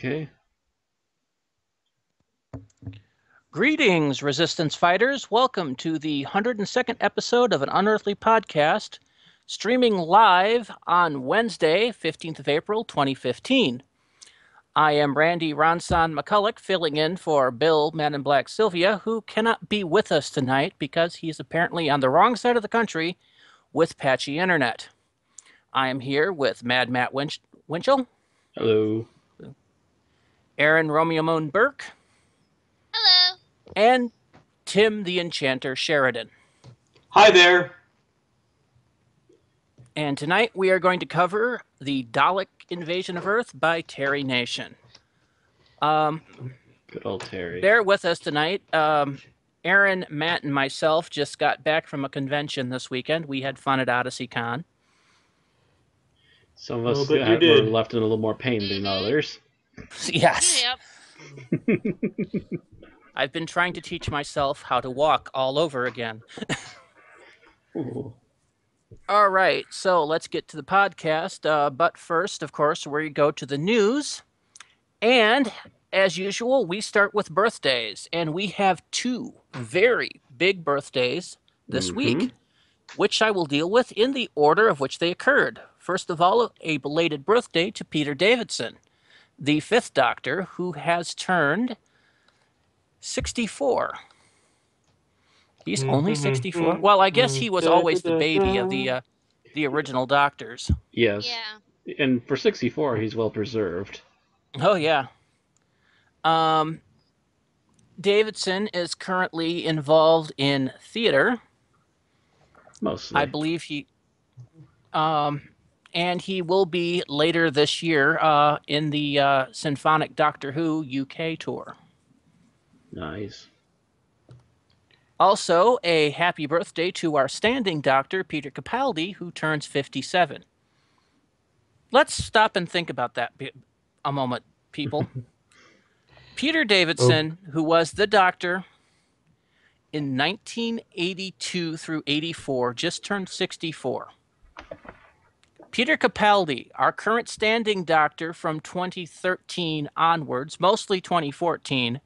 Okay. Greetings, Resistance Fighters. Welcome to the 102nd episode of an Unearthly Podcast, streaming live on Wednesday, 15th of April, 2015. I am Randy Ronson McCulloch, filling in for Bill Man in Black Sylvia, who cannot be with us tonight because he's apparently on the wrong side of the country with patchy internet. I am here with Mad Matt Winchell, Hello. Aaron Romeo Moon Burke, Hello. and Tim the Enchanter Sheridan. Hi there. And tonight we are going to cover the Dalek Invasion of Earth by Terry Nation. Good old Terry. Bear with us tonight. Aaron, Matt, and myself just got back from a convention this weekend. We had fun at Odyssey Con. Some of us Well, but you were did. left in a little more pain than others. Yes. Yep. I've been trying to teach myself how to walk all over again. Ooh. All right, so let's get to the podcast. But first, of course, we go to the news. And as usual, we start with birthdays. And we have two very big birthdays this week, which I will deal with in the order of which they occurred. First of all, a belated birthday to Peter Davidson, the Fifth Doctor, who has turned 64. He's only 64. Well, I guess he was always the baby of the original Doctors. Yes. Yeah. And for 64, he's well preserved. Oh yeah. Davidson is currently involved in theater. Mostly. I believe he and he will be later this year in the Symphonic Doctor Who UK tour. Nice. Also, a happy birthday to our standing doctor, Peter Capaldi, who turns 57. Let's stop and think about that a moment, people. Peter Davidson, who was the doctor in 1982 through 84, just turned 64. Peter Capaldi, our current standing doctor from 2013 onwards, mostly 2014,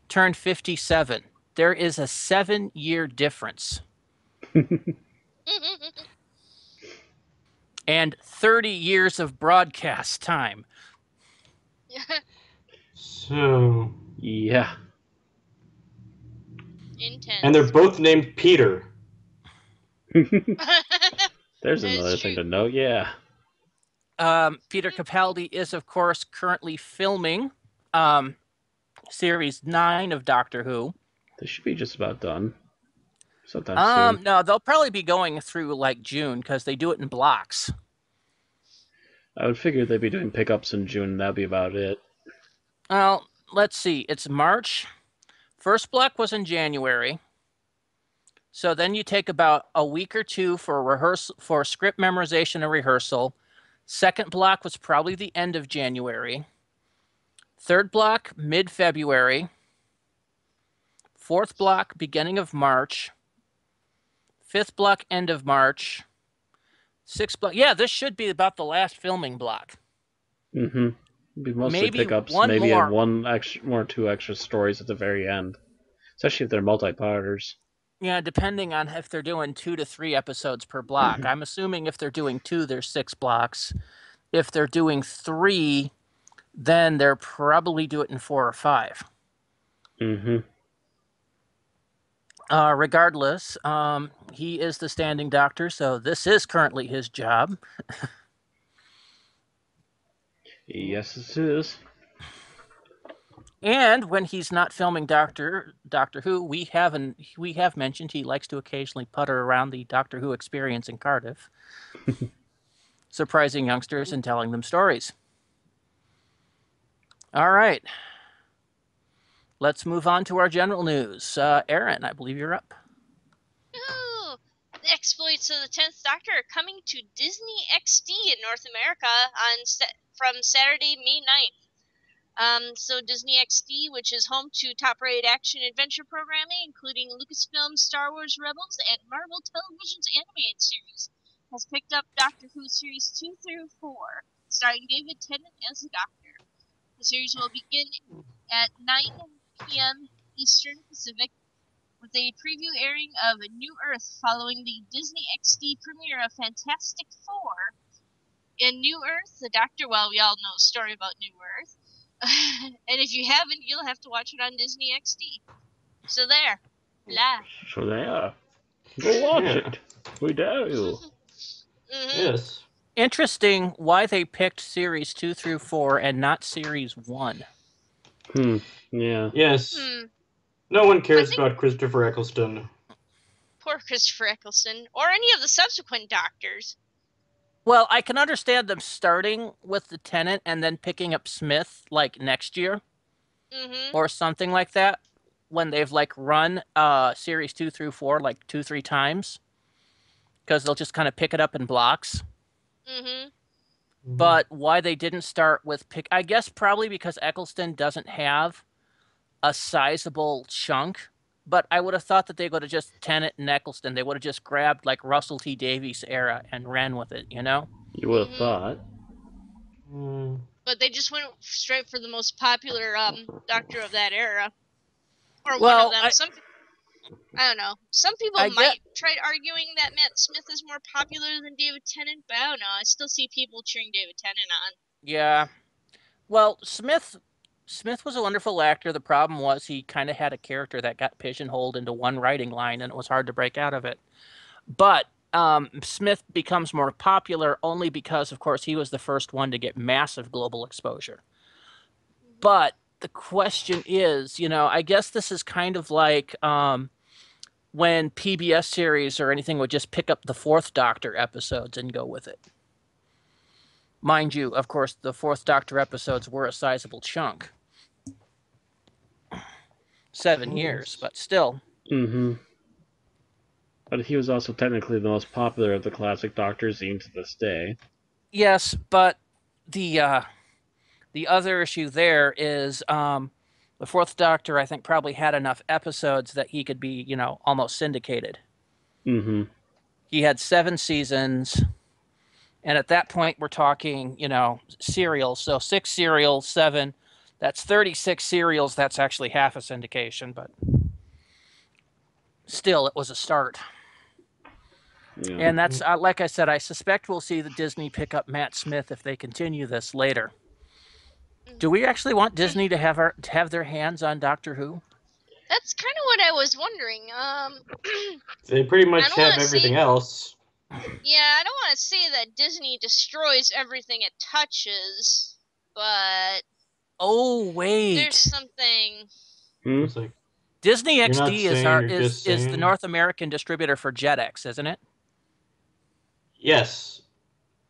turned 57. There is a 7-year difference. And 30 years of broadcast time. So, Yeah. Intense. and they're both named Peter. There's That is another true. thing to note. Yeah. Peter Capaldi is, of course, currently filming Series 9 of Doctor Who. They should be just about done. Sometime soon. No, they'll probably be going through like June because they do it in blocks. I would figure they'd be doing pickups in June, and that'd be about it. Well, let's see. It's March. First block was in January. So then you take about a week or two for rehearsal, for script memorization and rehearsal. Second block was probably the end of January. Third block, mid-February. Fourth block, beginning of March. Fifth block, end of March. Sixth block. Yeah, this should be about the last filming block. Mm-hmm. It'd be mostly Maybe pickups. one Maybe more. have one or two extra stories at the very end. Especially if they're multi-parters. Yeah, depending on if they're doing 2 to 3 episodes per block. I'm assuming if they're doing 2, there's 6 blocks. If they're doing 3, then they're probably do it in 4 or 5. Mm-hmm. Regardless, he is the standing doctor, so this is currently his job. Yes, it is. And when he's not filming Doctor Who, we have mentioned he likes to occasionally putter around the Doctor Who experience in Cardiff, surprising youngsters and telling them stories. All right. Let's move on to our general news. Aaron, I believe you're up. Woohoo! The exploits of the 10th Doctor are coming to Disney XD in North America from Saturday, May 9th. So Disney XD, which is home to top-rated action-adventure programming, including Lucasfilm Star Wars Rebels and Marvel Television's animated series, has picked up Doctor Who Series 2 through 4, starring David Tennant as the Doctor. The series will begin at 9 p.m. Eastern Pacific, with a preview airing of New Earth following the Disney XD premiere of Fantastic Four. In New Earth, the Doctor, well, we all know the story about New Earth. And if you haven't, you'll have to watch it on Disney XD. So there. Blah. So there. Go watch Yeah. it. We dare you. Yes. Interesting why they picked series 2 through 4 and not series 1. Yeah. Yes. No one cares I think- about Christopher Eccleston. Poor Christopher Eccleston. Or any of the subsequent Doctors. Well, I can understand them starting with the Tennant and then picking up Smith like next year or something like that when they've like run series 2 through 4 like 2-3 times, because they'll just kind of pick it up in blocks. But why they didn't start with I guess probably because Eccleston doesn't have a sizable chunk. But I would have thought that they would have just Tennant and Eccleston. They would have just grabbed like Russell T Davies era and ran with it, you know? You would have thought. But they just went straight for the most popular Doctor of that era. Or Well, one of them. I don't know. Some people might try arguing that Matt Smith is more popular than David Tennant, but I don't know. I still see people cheering David Tennant on. Yeah. Well, Smith was a wonderful actor. The problem was he kind of had a character that got pigeonholed into one writing line, and it was hard to break out of it. But Smith becomes more popular only because, of course, he was the first one to get massive global exposure. But the question is, you know, I guess this is kind of like when PBS series or anything would just pick up the Fourth Doctor episodes and go with it. Mind you, of course, the Fourth Doctor episodes were a sizable chunk. 7 years, but still. But he was also technically the most popular of the classic Doctors even to this day. Yes, but the other issue there is the Fourth Doctor, I think, probably had enough episodes that he could be, you know, almost syndicated. He had 7 seasons, and at that point we're talking, you know, serials. So 6 serials, 7. That's 36 serials. That's actually half a syndication, but still, it was a start. Yeah. And that's, like I said, I suspect we'll see the Disney pick up Matt Smith if they continue this later. Do we actually want Disney to have their hands on Doctor Who? That's kind of what I was wondering. They pretty much I don't have wanna everything see- else. Yeah, I don't want to say that Disney destroys everything it touches, but Oh, wait. there's something. It's like, Disney You're not XD is saying, you're just is the saying. North American distributor for JetX, isn't it? yes.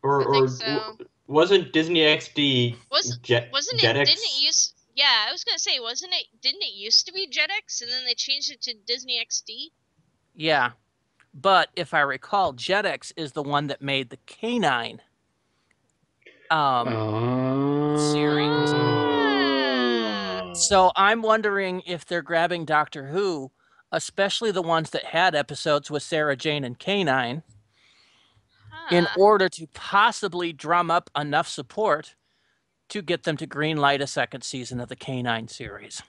Or I think so. wasn't Disney XD Wasn't JetX? it? Didn't it use? Yeah, I was gonna say, wasn't it? Didn't it used to be JetX, and then they changed it to Disney XD? Yeah. But if I recall, JetX is the one that made the K9 series. So I'm wondering if they're grabbing Doctor Who, especially the ones that had episodes with Sarah Jane and K9, in order to possibly drum up enough support to get them to greenlight a second season of the K9 series.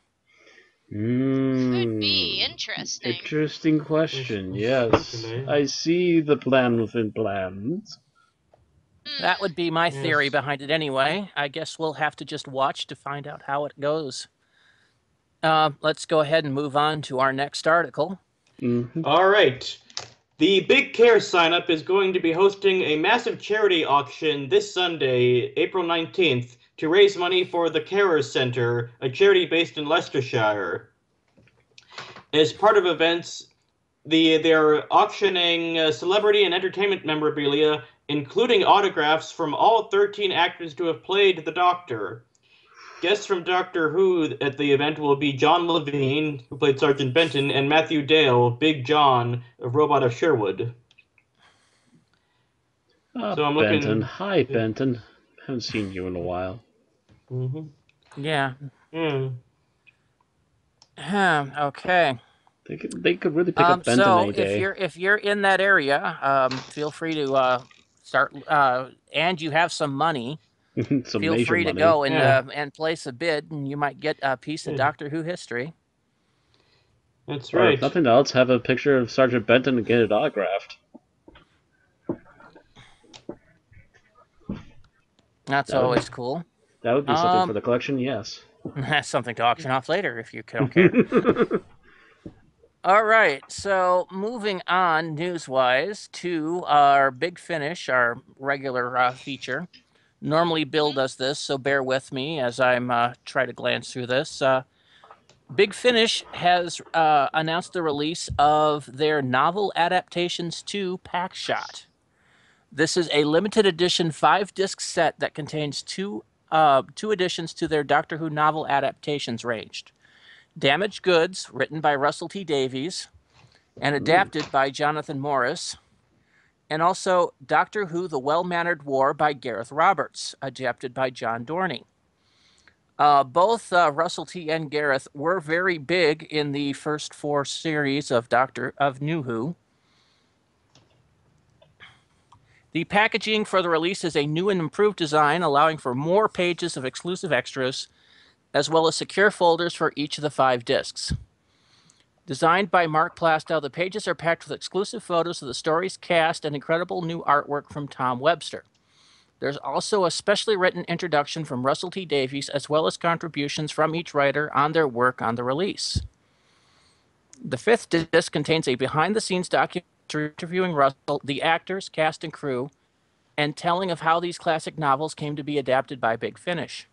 Could be interesting. Interesting question. Yes, I see the plan within plans. That would be my theory Yes. behind it anyway. I guess we'll have to just watch to find out how it goes. Let's go ahead and move on to our next article. All right. The Big Care sign-up is going to be hosting a massive charity auction this Sunday, April 19th, to raise money for the Carers Centre, a charity based in Leicestershire. As part of events, they're auctioning celebrity and entertainment memorabilia, including autographs from all 13 actors to have played the Doctor. Guests from Doctor Who at the event will be John Levine, who played Sergeant Benton, and Matthew Dale, Big John, of Robot of Sherwood. So I'm looking- Benton. Hi, Benton. Haven't seen you in a while. Yeah. Yeah. Okay. They could really pick up Benton So any day. if you're in that area, feel free to start. And you have some money. Some Feel major free to money. go Yeah. and place a bid, and you might get a piece of Yeah. Doctor Who history. That's Or right. if nothing else, have a picture of Sergeant Benton and get it autographed. That's That would- always cool. That would be something for the collection, yes. That's something to auction off later if you don't care. All right, so moving on news-wise to our Big Finish, our regular feature. Normally Bill does this, so bear with me as I'm try to glance through this. Big Finish has announced the release of their novel adaptations to Packshot. This is a limited edition 5-disc set that contains two additions to their Doctor Who novel adaptations ranged. Damaged Goods, written by Russell T Davies and adapted by Jonathan Morris, and also Doctor Who: The Well-Mannered War by Gareth Roberts, adapted by John Dorney. Both Russell T and Gareth were very big in the first 4 series of New Who. The packaging for the release is a new and improved design, allowing for more pages of exclusive extras, as well as secure folders for each of the 5 discs. Designed by Mark Plastow, the pages are packed with exclusive photos of the story's cast and incredible new artwork from Tom Webster. There's also a specially written introduction from Russell T Davies, as well as contributions from each writer on their work on the release. The 5th disc contains a behind-the-scenes documentary interviewing Russell, the actors, cast, and crew, and telling of how these classic novels came to be adapted by Big Finish.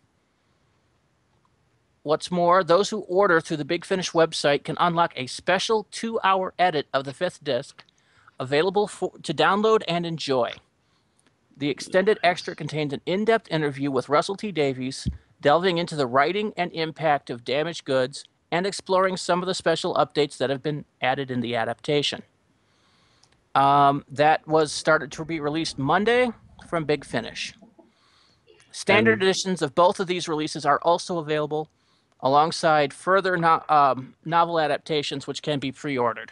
What's more, those who order through the Big Finish website can unlock a special 2-hour edit of the 5th disc, available to download and enjoy. The extended extra contains an in-depth interview with Russell T Davies, delving into the writing and impact of Damaged Goods and exploring some of the special updates that have been added in the adaptation. That was started to be released Monday from Big Finish. Standard editions of both of these releases are also available, alongside further novel adaptations which can be pre-ordered.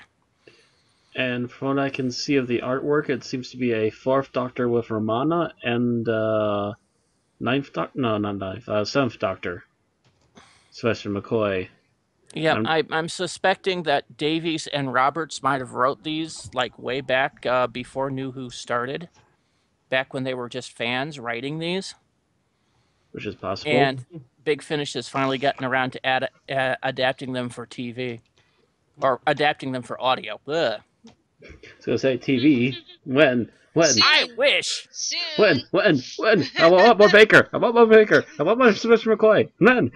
And from what I can see of the artwork, it seems to be a 4th Doctor with Romana and 9th Doctor. No, not 9th. 7th Doctor, Sylvester McCoy. Yeah, I'm suspecting that Davies and Roberts might have wrote these like way back before New Who started, back when they were just fans writing these. Which is possible. And Big Finish has finally gotten around to adapting them for TV, or adapting them for audio. Ugh. I was gonna say TV. When? I wish. Soon. When? I want more Baker. I want more Sylvester McCoy. When?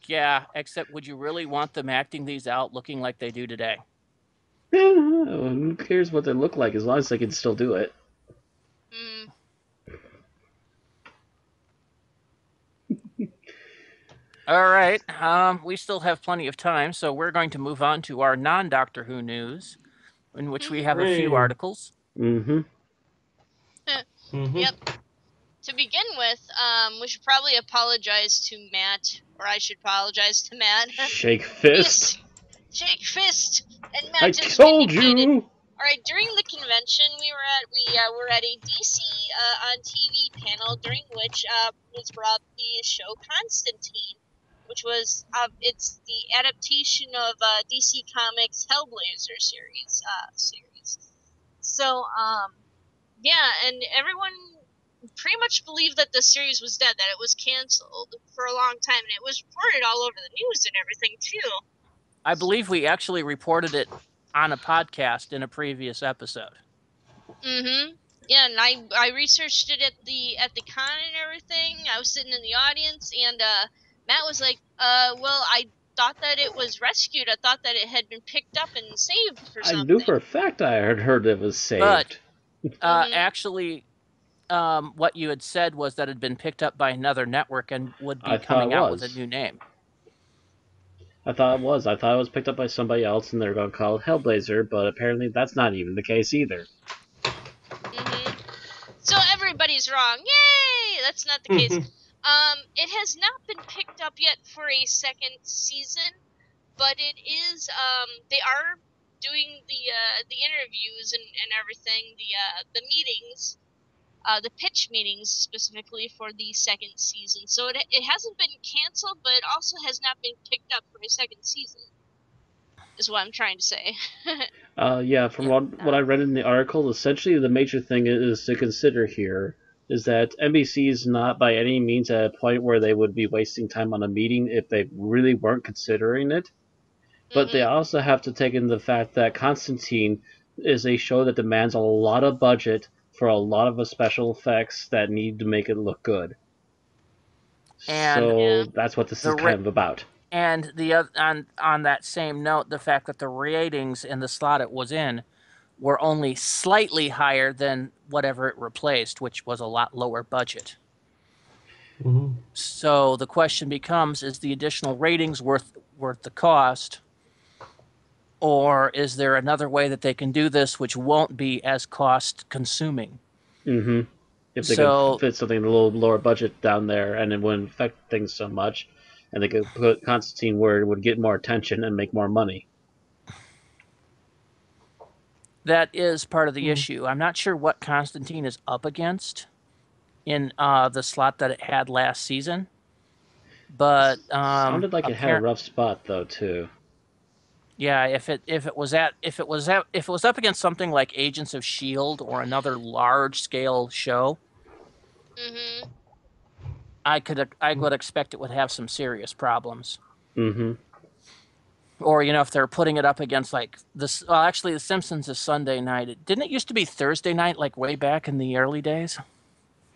Yeah, except would you really want them acting these out looking like they do today? Who cares what they look like as long as they can still do it? All right. We still have plenty of time, so we're going to move on to our non-Doctor Who news, in which we have a few articles. Mm-hmm. Yep. To begin with, we should probably apologize to Matt, or I should apologize to Matt. Shake fist. Yes. Shake fist. And Matt I just told indicated. you. All right, during the convention, we were at a DC on TV panel during which was brought the show Constantine, which was it's the adaptation of DC Comics Hellblazer series. So yeah, and everyone pretty much believed that the series was dead, that it was canceled for a long time, and it was reported all over the news and everything too. I believe we actually reported it on a podcast in a previous episode. Mm-hmm. Yeah, and I researched it at the con and everything. I was sitting in the audience, and Matt was like, well, I thought that it was rescued. I thought that it had been picked up and saved for something. I knew for a fact I had heard it was saved. But actually, what you had said was that it had been picked up by another network and would be coming out with a new name. I thought it was. I thought it was picked up by somebody else and they're going to call it Hellblazer, but apparently that's not even the case either. Mm-hmm. So everybody's wrong. Yay! That's not the case. It has not been picked up yet for a second season, but it is. They are doing the interviews and everything, the meetings. the pitch meetings specifically for the second season. So it hasn't been canceled, but it also has not been picked up for a second season, is what I'm trying to say. Yeah, from what I read in the article, essentially the major thing is to consider here is that NBC is not by any means at a point where they would be wasting time on a meeting if they really weren't considering it. But they also have to take in the fact that Constantine is a show that demands a lot of budget for a lot of the special effects that need to make it look good. And so that's what this is kind of about. And on that same note, the fact that the ratings in the slot it was in were only slightly higher than whatever it replaced, which was a lot lower budget. Mm-hmm. So the question becomes, is the additional ratings worth the cost? Or is there another way that they can do this which won't be as cost-consuming? Mm-hmm. If they could fit something a little lower budget down there and it wouldn't affect things so much, and they could put Constantine where it would get more attention and make more money. That is part of the issue. I'm not sure what Constantine is up against in the slot that it had last season, but sounded like it had a rough spot though too. Yeah, if it was up against something like Agents of S.H.I.E.L.D. or another large scale show, I would expect it would have some serious problems. Mm-hmm. Or if they're putting it up against like this. Well, actually, The Simpsons is Sunday night. Didn't it used to be Thursday night, like way back in the early days?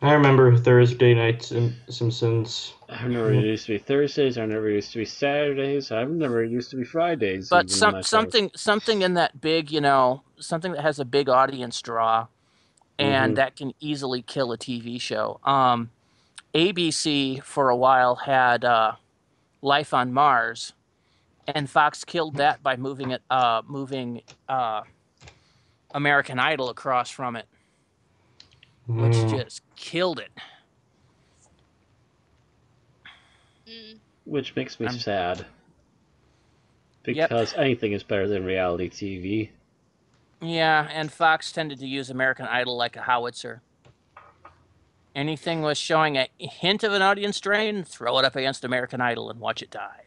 I remember Thursday nights in Simpsons. I've never used to be Thursdays. I've never used to be Saturdays. I've never used to be Fridays. But something in that big, something that has a big audience draw, and that can easily kill a TV show. ABC for a while had Life on Mars, and Fox killed that by moving American Idol across from it, which just killed it. Which makes me sad. Because anything is better than reality TV. Yeah, and Fox tended to use American Idol like a howitzer. Anything was showing a hint of an audience drain, throw it up against American Idol and watch it die.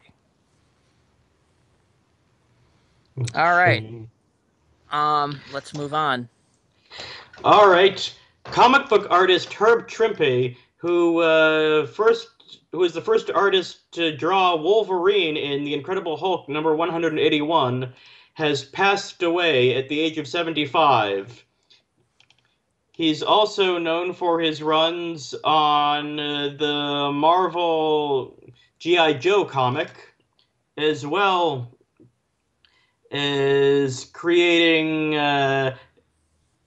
All right. Let's move on. All right. Comic book artist Herb Trimpe, who was the first artist to draw Wolverine in The Incredible Hulk number 181, has passed away at the age of 75. He's also known for his runs on the Marvel G.I. Joe comic, as well as creating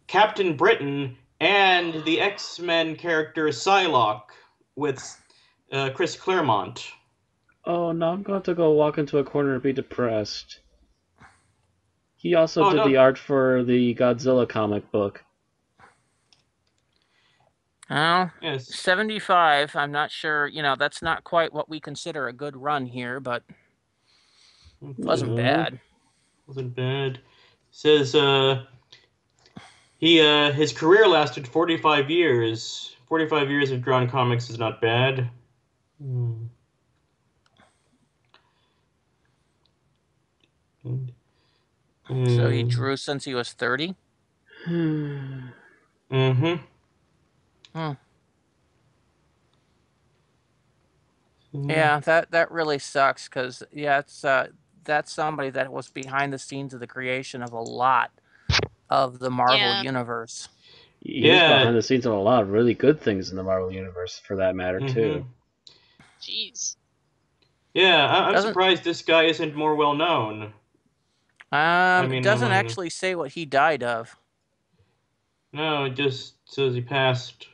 Captain Britain and the X-Men character Psylocke with Chris Claremont. Oh, no, I'm going to go walk into a corner and be depressed. He also did the art for the Godzilla comic book. Well, yes. 75, I'm not sure, that's not quite what we consider a good run here, but it wasn't bad. Wasn't bad. Says his career lasted 45 years. 45 years of drawn comics is not bad. So he drew since he was 30? Yeah, that really sucks because that's somebody that was behind the scenes of the creation of a lot of the Marvel universe. He's behind the scenes of a lot of really good things in the Marvel universe, for that matter, too. Jeez. Yeah, I'm surprised this guy isn't more well known. It doesn't actually say what he died of. No, it just says he passed.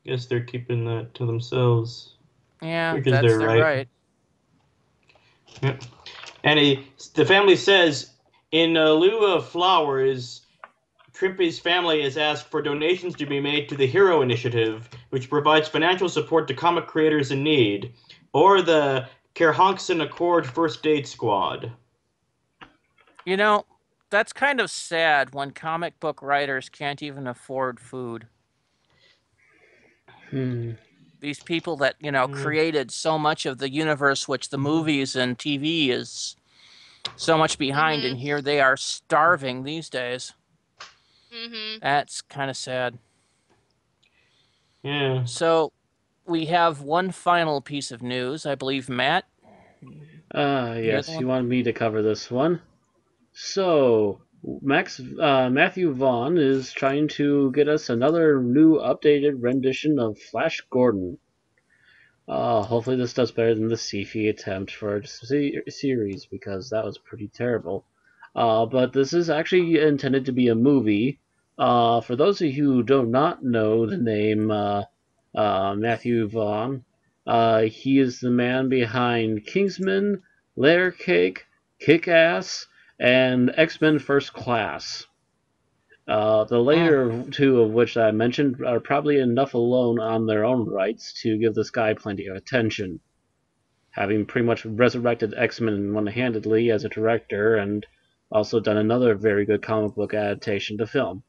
Guess they're keeping that to themselves. Yeah, that's right. Yep. And the family says, in lieu of flowers, Trimpe's family has asked for donations to be made to the Hero Initiative, which provides financial support to comic creators in need, or the Kerhonkson Accord First Aid Squad. that's kind of sad when comic book writers can't even afford food. These people that, created so much of the universe, which the movies and TV is so much behind, and here they are starving these days. That's kind of sad. Yeah. So we have one final piece of news, I believe, Matt. Yes, you wanted me to cover this one. So, Matthew Vaughn is trying to get us another new updated rendition of Flash Gordon. Hopefully this does better than the Sci-Fi attempt for a series, because that was pretty terrible. But this is actually intended to be a movie. For those of you who do not know the name Matthew Vaughn, he is the man behind Kingsman, Layer Cake, Kick-Ass, and X-Men First Class. The later two of which I mentioned are probably enough alone on their own rights to give this guy plenty of attention. Having pretty much resurrected X-Men one-handedly as a director, and also done another very good comic book adaptation to film.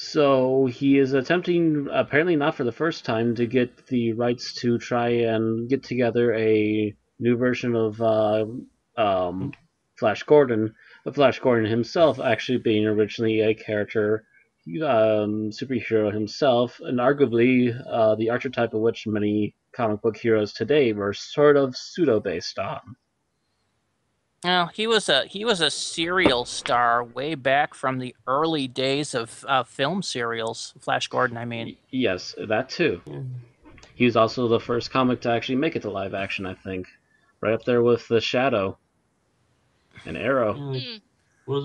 So he is attempting, apparently not for the first time, to get the rights to try and get together a new version of Flash Gordon. But Flash Gordon himself actually being originally a character, superhero himself, and arguably the archetype of which many comic book heroes today were sort of pseudo-based on. Well, he was a serial star way back from the early days of film serials. Flash Gordon, I mean. Yes, that too. He was also the first comic to actually make it to live action, I think. Right up there with The Shadow and Arrow.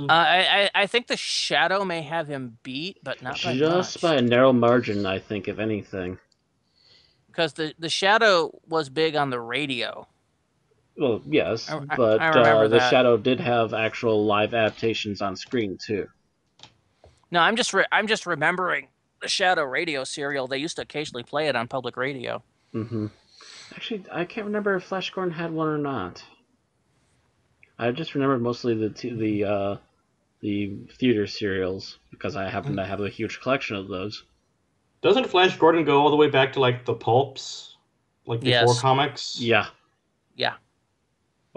I think The Shadow may have him beat, but not by much. Just by a narrow margin, I think, if anything. Because the Shadow was big on the radio. Well, yes, but I remember The that. Shadow did have actual live adaptations on screen too. No, I'm just remembering the Shadow radio serial. They used to occasionally play it on public radio. Actually, I can't remember if Flash Gordon had one or not. I just remember mostly the theater serials, because I happen to have a huge collection of those. Doesn't Flash Gordon go all the way back to like the pulps, like before comics? Yeah. Yeah.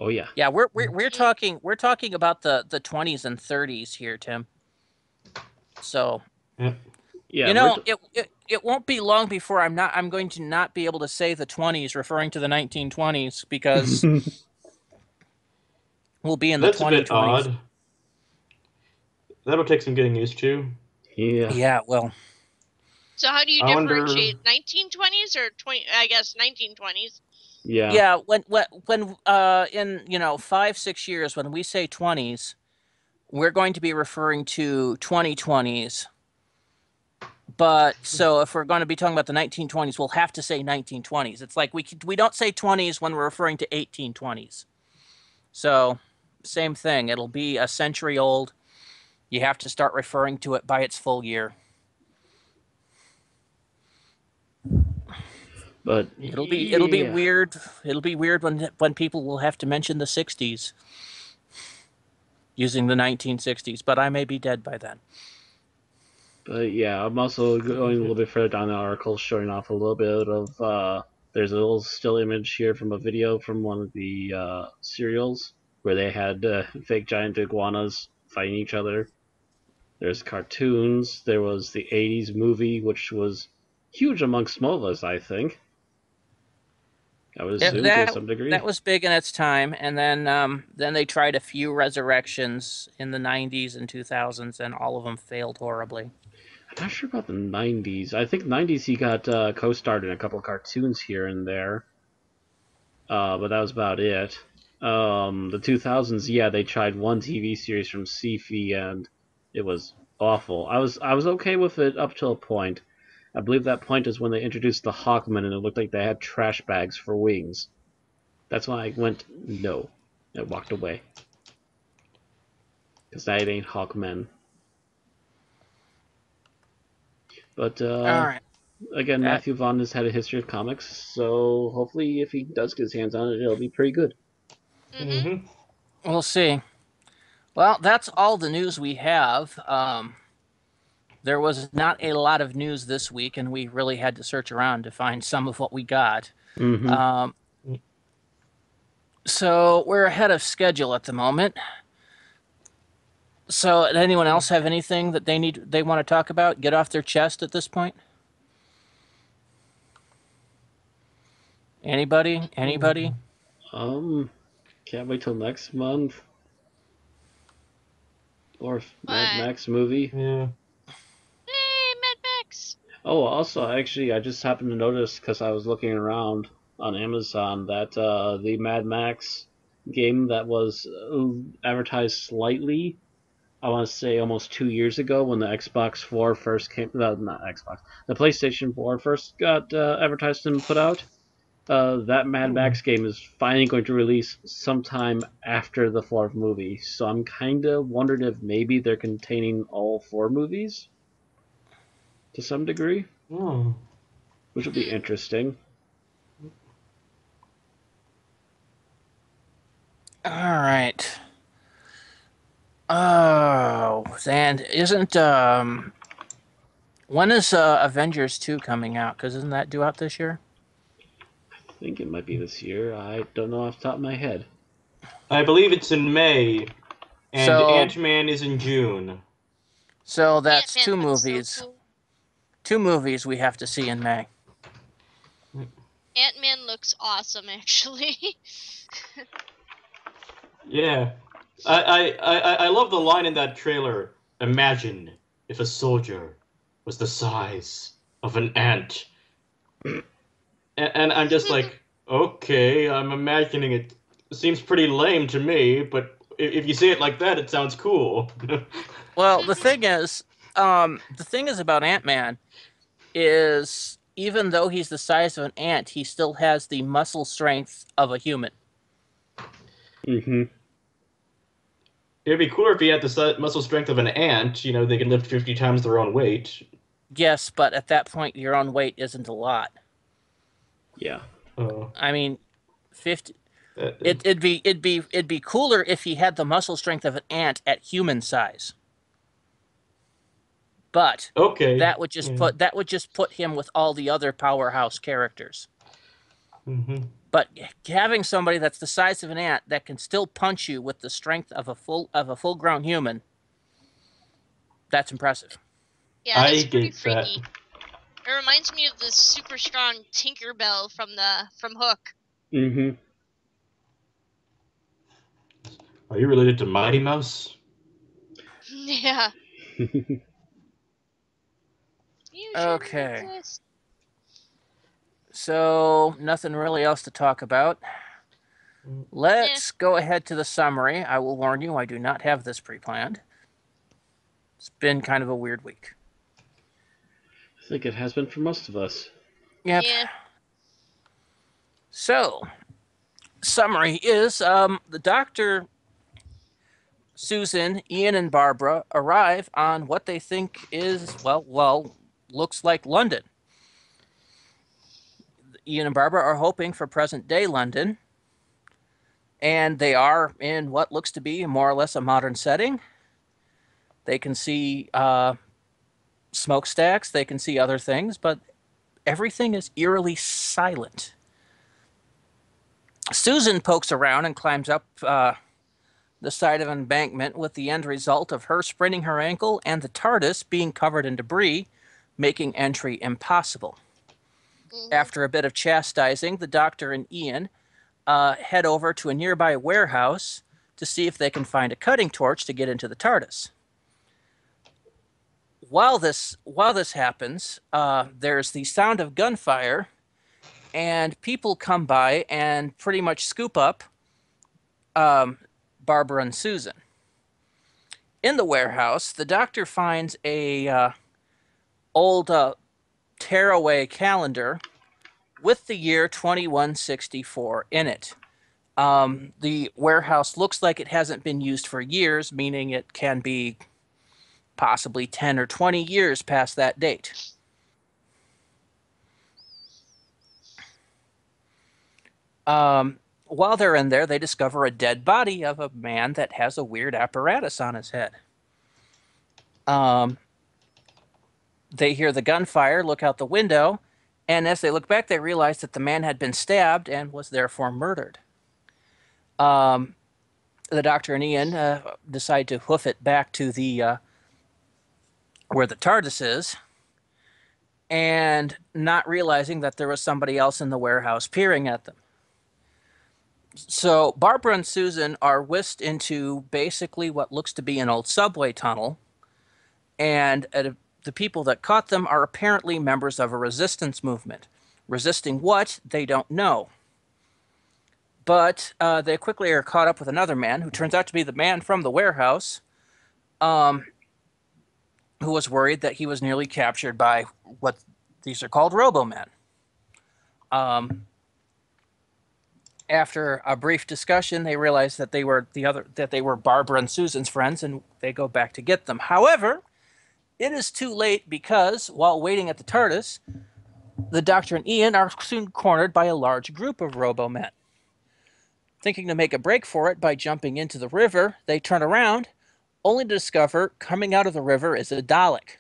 Oh yeah. Yeah, we're talking about the 20s and 30s here, Tim. So. Yeah. It won't be long before I'm going to not be able to say the 20s, referring to the 1920s, because we'll be in the 2020s. That's a bit odd. That'll take some getting used to. Yeah. Yeah, well. So how do you differentiate 1920s or 1920s? Yeah. Yeah, when in 5-6 years, when we say 20s, we're going to be referring to 2020s. But so if we're going to be talking about the 1920s, we'll have to say 1920s. It's like we don't say 20s when we're referring to 1820s. So same thing. It'll be a century old. You have to start referring to it by its full year. But it'll be weird. It'll be weird when people will have to mention the 60s using the 1960s, but I may be dead by then. But yeah, I'm also going a little bit further down the article, showing off a little bit of there's a little still image here from a video from one of the serials where they had fake giant iguanas fighting each other. There's cartoons. There was the 80s movie, which was huge amongst some of us, I think. I would assume to some degree. That was big in its time, and then they tried a few resurrections in the 90s and 2000s, and all of them failed horribly. I'm not sure about the 90s. I think 90s he got co-starred in a couple of cartoons here and there. But that was about it. The 2000s, yeah, they tried one TV series from Sci-Fi, and it was awful. I was okay with it up till a point. I believe that point is when they introduced the Hawkmen, and it looked like they had trash bags for wings. That's when I went, no. I walked away. Because that ain't Hawkmen. But, all right. Again, Matthew Vaughn has had a history of comics, so hopefully if he does get his hands on it, it'll be pretty good. Mm-hmm. We'll see. Well, that's all the news we have. There was not a lot of news this week, and we really had to search around to find some of what we got. Mm-hmm. So we're ahead of schedule at the moment. So, does anyone else have anything that they want to talk about, get off their chest at this point? Anybody? Can't wait till next month. Or Mad What? Max movie. Yeah. Hey, Mad Max. Oh, also, actually, I just happened to notice because I was looking around on Amazon that the Mad Max game that was advertised slightly, I want to say almost 2 years ago when the Xbox 4 first came, not Xbox, the PlayStation 4 first got advertised and put out. That Mad Max game is finally going to release sometime after the fourth movie, so I'm kind of wondering if maybe they're containing all four movies to some degree, Oh. which will be interesting. All right. Oh, and isn't when is Avengers 2 coming out? Because isn't that due out this year? I think it might be this year. I don't know off the top of my head. I believe it's in May, and So- Ant-Man is in June. So that's Ant-Man two looks so movies. cool. 2 movies we have to see in May. Ant-Man looks awesome, actually. Yeah. I love the line in that trailer. Imagine if a soldier was the size of an ant. And I'm just like, okay, I'm imagining it. Seems pretty lame to me, but if you say it like that, it sounds cool. Well, the thing is about Ant-Man is even though he's the size of an ant, he still has the muscle strength of a human. Mm-hmm. It'd be cooler if he had the muscle strength of an ant. You know, they can lift 50 times their own weight. Yes, but at that point, your own weight isn't a lot. Yeah. I mean, 50. It'd be cooler if he had the muscle strength of an ant at human size. But Okay. that would just put him with all the other powerhouse characters. Mm-hmm. But having somebody that's the size of an ant that can still punch you with the strength of a full-grown human, that's impressive. Yeah, I that's pretty get that. freaky. It reminds me of the super strong Tinkerbell from Hook. Mm-hmm. Are you related to Mighty Mouse? Yeah. You should Okay. exist. So nothing really else to talk about. Let's go ahead to the summary. I will warn you, I do not have this pre-planned. It's been kind of a weird week. I think it has been for most of us. Yep. Yeah. So, summary is the Doctor, Susan, Ian, and Barbara arrive on what they think is, looks like London. Ian and Barbara are hoping for present-day London, and they are in what looks to be more or less a modern setting. They can see smokestacks, they can see other things, but everything is eerily silent. Susan pokes around and climbs up the side of an embankment, with the end result of her spraining her ankle and the TARDIS being covered in debris, making entry impossible. Mhm. After a bit of chastising, the Doctor and Ian head over to a nearby warehouse to see if they can find a cutting torch to get into the TARDIS. While this happens, there's the sound of gunfire, and people come by and pretty much scoop up Barbara and Susan. In the warehouse, the Doctor finds a old tearaway calendar with the year 2164 in it. The warehouse looks like it hasn't been used for years, meaning it can be possibly 10 or 20 years past that date. while they're in there, they discover a dead body of a man that has a weird apparatus on his head. They hear the gunfire, look out the window, and as they look back, they realize that the man had been stabbed and was therefore murdered. The Doctor and Ian decide to hoof it back to the where the TARDIS is, and not realizing that there was somebody else in the warehouse peering at them. So Barbara and Susan are whisked into basically what looks to be an old subway tunnel, and the people that caught them are apparently members of a resistance movement. Resisting what? They don't know. But they quickly are caught up with another man who turns out to be the man from the warehouse, who was worried that he was nearly captured by what these are called Robomen. After a brief discussion, they realize that they were Barbara and Susan's friends, and they go back to get them. However, it is too late because while waiting at the TARDIS, the Doctor and Ian are soon cornered by a large group of Robomen. Thinking to make a break for it by jumping into the river, they turn around, only to discover coming out of the river is a Dalek,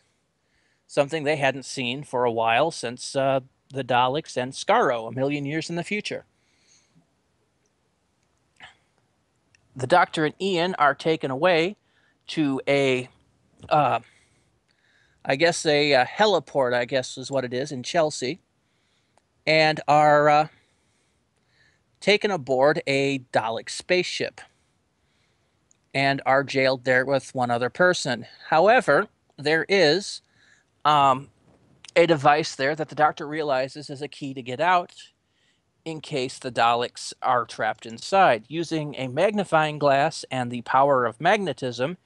something they hadn't seen for a while since the Daleks and Skaro, a million years in the future. The Doctor and Ian are taken away to a heliport, I guess is what it is, in Chelsea, and are taken aboard a Dalek spaceship and are jailed there with one other person. However, there is a device there that the Doctor realizes is a key to get out in case the Daleks are trapped inside. Using a magnifying glass and the power of magnetism,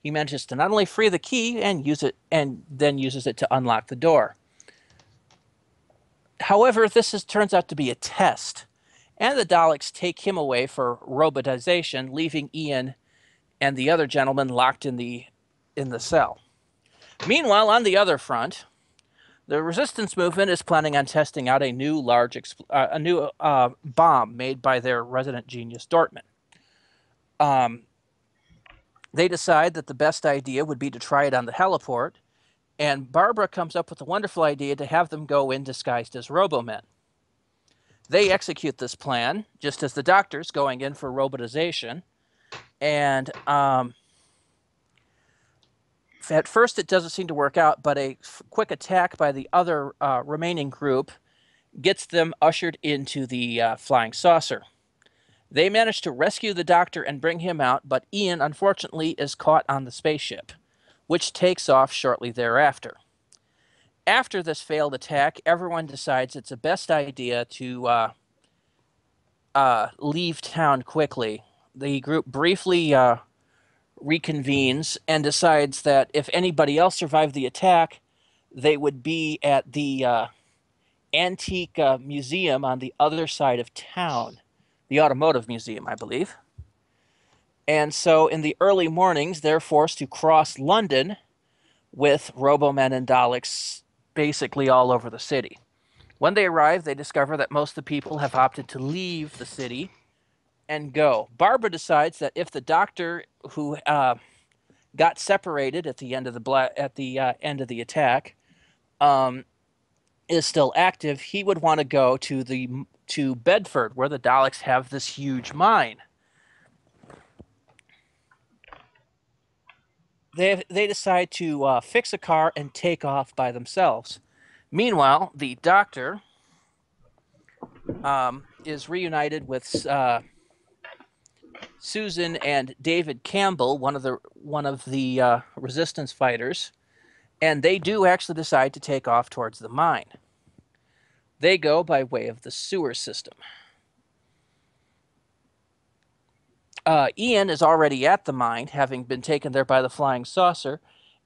he manages to not only free the key and then uses it to unlock the door. However, this turns out to be a test, and the Daleks take him away for robotization, leaving Ian and the other gentleman locked in the cell. Meanwhile, on the other front, the resistance movement is planning on testing out a new bomb made by their resident genius Dortmund. They decide that the best idea would be to try it on the heliport, and Barbara comes up with a wonderful idea to have them go in disguised as Robomen. They execute this plan, just as the Doctor's going in for robotization, and at first it doesn't seem to work out, but a quick attack by the other remaining group gets them ushered into the flying saucer. They manage to rescue the Doctor and bring him out, but Ian, unfortunately, is caught on the spaceship, which takes off shortly thereafter. After this failed attack, everyone decides it's the best idea to leave town quickly. The group briefly reconvenes and decides that if anybody else survived the attack, they would be at the antique museum on the other side of town, the automotive museum, I believe. And so in the early mornings, they're forced to cross London with Robomen and Daleks basically all over the city. When they arrive, they discover that most of the people have opted to leave the city and go. Barbara decides that if the Doctor, who got separated at the end of the attack, is still active, he would want to go to Bedford, where the Daleks have this huge mine. They decide to fix a car and take off by themselves. Meanwhile, the Doctor is reunited with Susan and David Campbell, one of the resistance fighters, and they do actually decide to take off towards the mine. They go by way of the sewer system. Ian is already at the mine, having been taken there by the flying saucer,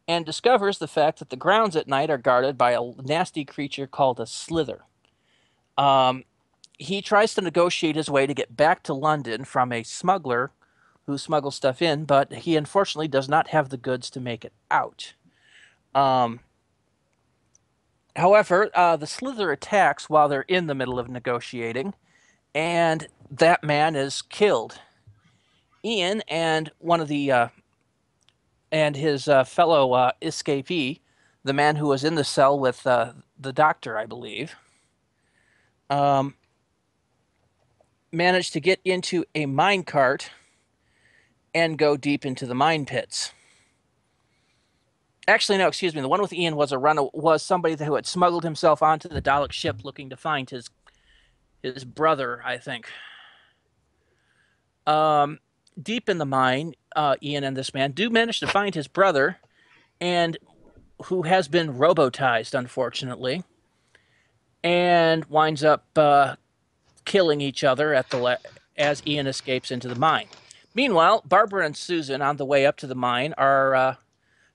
and discovers the fact that the grounds at night are guarded by a nasty creature called a slither. He tries to negotiate his way to get back to London from a smuggler who smuggles stuff in, but he unfortunately does not have the goods to make it out. However, the slither attacks while they're in the middle of negotiating, and that man is killed. Ian and one of the and his fellow escapee, the man who was in the cell with the doctor, I believe, managed to get into a mine cart and go deep into the mine pits. Actually, no, excuse me. The one with Ian was somebody who had smuggled himself onto the Dalek ship looking to find his brother, I think. Deep in the mine, Ian and this man do manage to find his brother, and who has been robotized, unfortunately, and winds up killing each other as Ian escapes into the mine. Meanwhile, Barbara and Susan, on the way up to the mine, are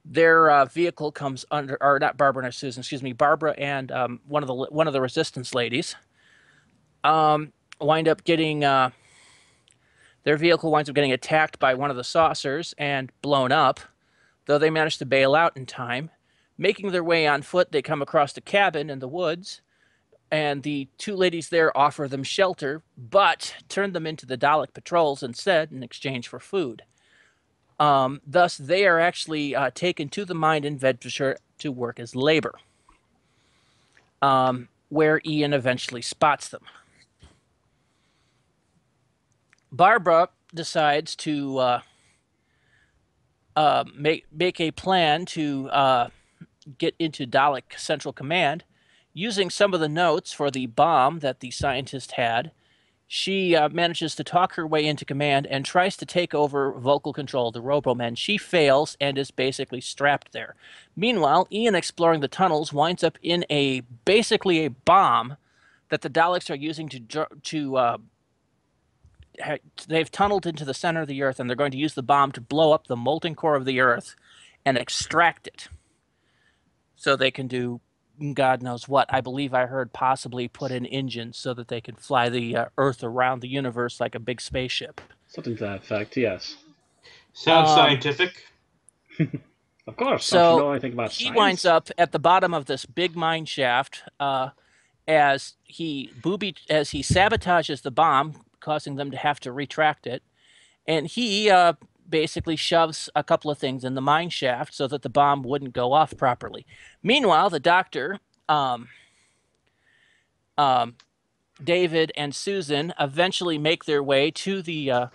their vehicle comes under, or not Barbara and Susan, excuse me, Barbara and one of the resistance ladies wind up getting their vehicle winds up getting attacked by one of the saucers and blown up, though they manage to bail out in time. Making their way on foot, they come across a cabin in the woods, and the two ladies there offer them shelter, but turn them into the Dalek patrols instead in exchange for food. Thus, they are actually taken to the mine in Bedfordshire to work as labor, where Ian eventually spots them. Barbara decides to make a plan to get into Dalek Central Command. Using some of the notes for the bomb that the scientist had, she manages to talk her way into command and tries to take over vocal control of the Robomen. She fails and is basically strapped there. Meanwhile, Ian, exploring the tunnels, winds up in basically a bomb that the Daleks are using they've tunneled into the center of the Earth, and they're going to use the bomb to blow up the molten core of the Earth and extract it, so they can do God knows what. I believe I heard possibly put in engines so that they can fly the Earth around the universe like a big spaceship. Something to that effect, yes. Sounds scientific. Of course. So don't you know anything about he science? winds up at the bottom of this big mine shaft as he sabotages the bomb, causing them to have to retract it, and he basically shoves a couple of things in the mine shaft so that the bomb wouldn't go off properly. Meanwhile, the doctor, David and Susan, eventually make their way to the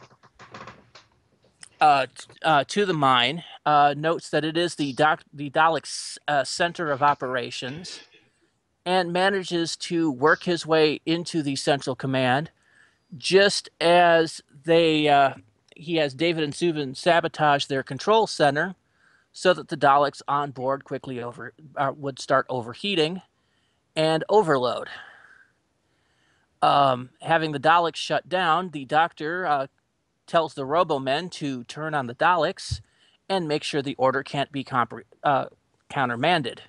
mine. Notes that it is the Dalek's center of operations, and manages to work his way into the Central Command, just as he has David and Susan sabotage their control center so that the Daleks on board quickly would start overheating and overload. Having the Daleks shut down, the doctor tells the Robomen to turn on the Daleks and make sure the order can't be countermanded.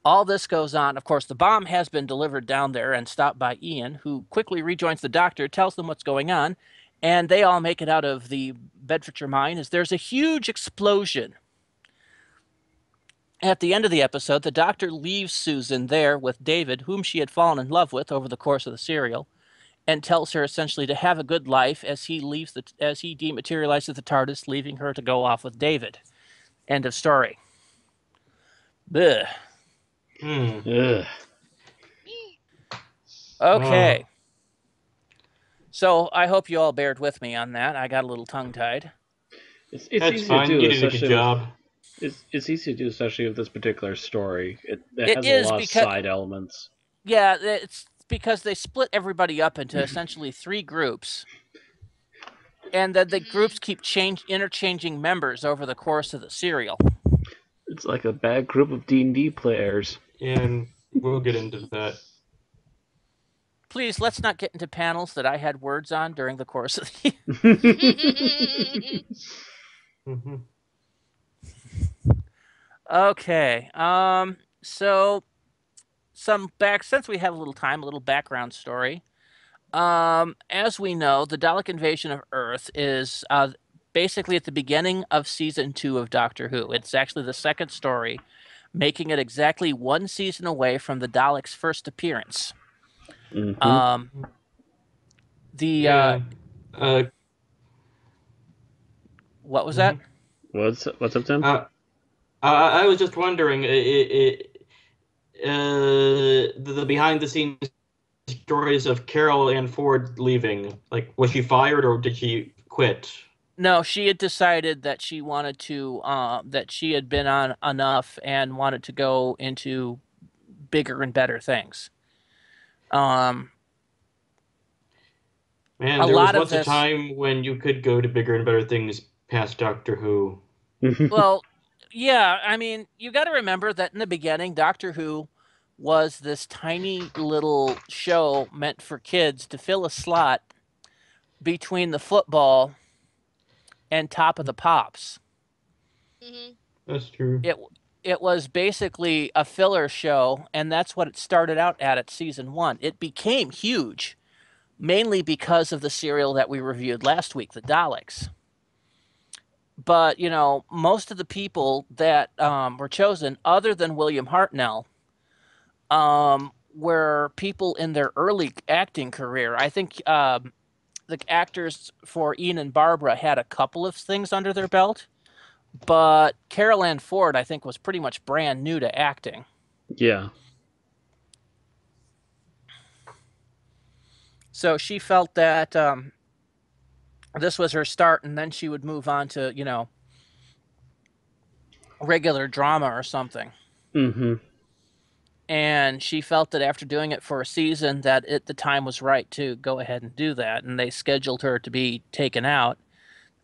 All this goes on. Of course, the bomb has been delivered down there and stopped by Ian, who quickly rejoins the doctor, tells them what's going on, and they all make it out of the Bedfordshire mine as there's a huge explosion. At the end of the episode, the doctor leaves Susan there with David, whom she had fallen in love with over the course of the serial, and tells her essentially to have a good life as he dematerializes the TARDIS, leaving her to go off with David. End of story. Blech. Ugh. Okay. So I hope you all bared with me on that. I got a little tongue-tied. It's That's easy fine. to do, You did a good especially job. It's easy to do, especially with this particular story. It It has is a lot of because- side elements. Yeah, it's because they split everybody up into essentially 3 groups. And then the groups keep interchanging members over the course of the serial. It's like a bad group of D&D players. And we'll get into that. Please, let's not get into panels that I had words on during the course of the... Mm-hmm. Okay. So since we have a little time, a little background story. As we know, the Dalek invasion of Earth is basically at the beginning of season 2 of Doctor Who. It's actually the second story, making it exactly 1 season away from the Daleks' first appearance. Mhm. The Yeah. what was that? Mhm. What's up, Tim? I was just wondering, the behind the scenes stories of Carol Ann Ford leaving. Like, was she fired or did she quit? No, she had decided that she wanted to that she had been on enough and wanted to go into bigger and better things. Um, Man, a there was lot of once a this, time when you could go to bigger and better things past Doctor Who. well, yeah, I mean, you got to remember that in the beginning, Doctor Who was this tiny little show meant for kids to fill a slot between the football and Top of the Pops. Hmm. That's true. It it was basically a filler show, and that's what it started out at season one. It became huge, mainly because of the serial that we reviewed last week, the Daleks. But you know, most of the people that were chosen, other than William Hartnell, were people in their early acting career. I think the actors for Ian and Barbara had a couple of things under their belt, but Carol Ann Ford, I think, was pretty much brand new to acting. Yeah. So she felt that this was her start, and then she would move on to, you know, regular drama or something. Mm-hmm. And she felt that after doing it for a season, that the time was right to go ahead and do that. And they scheduled her to be taken out,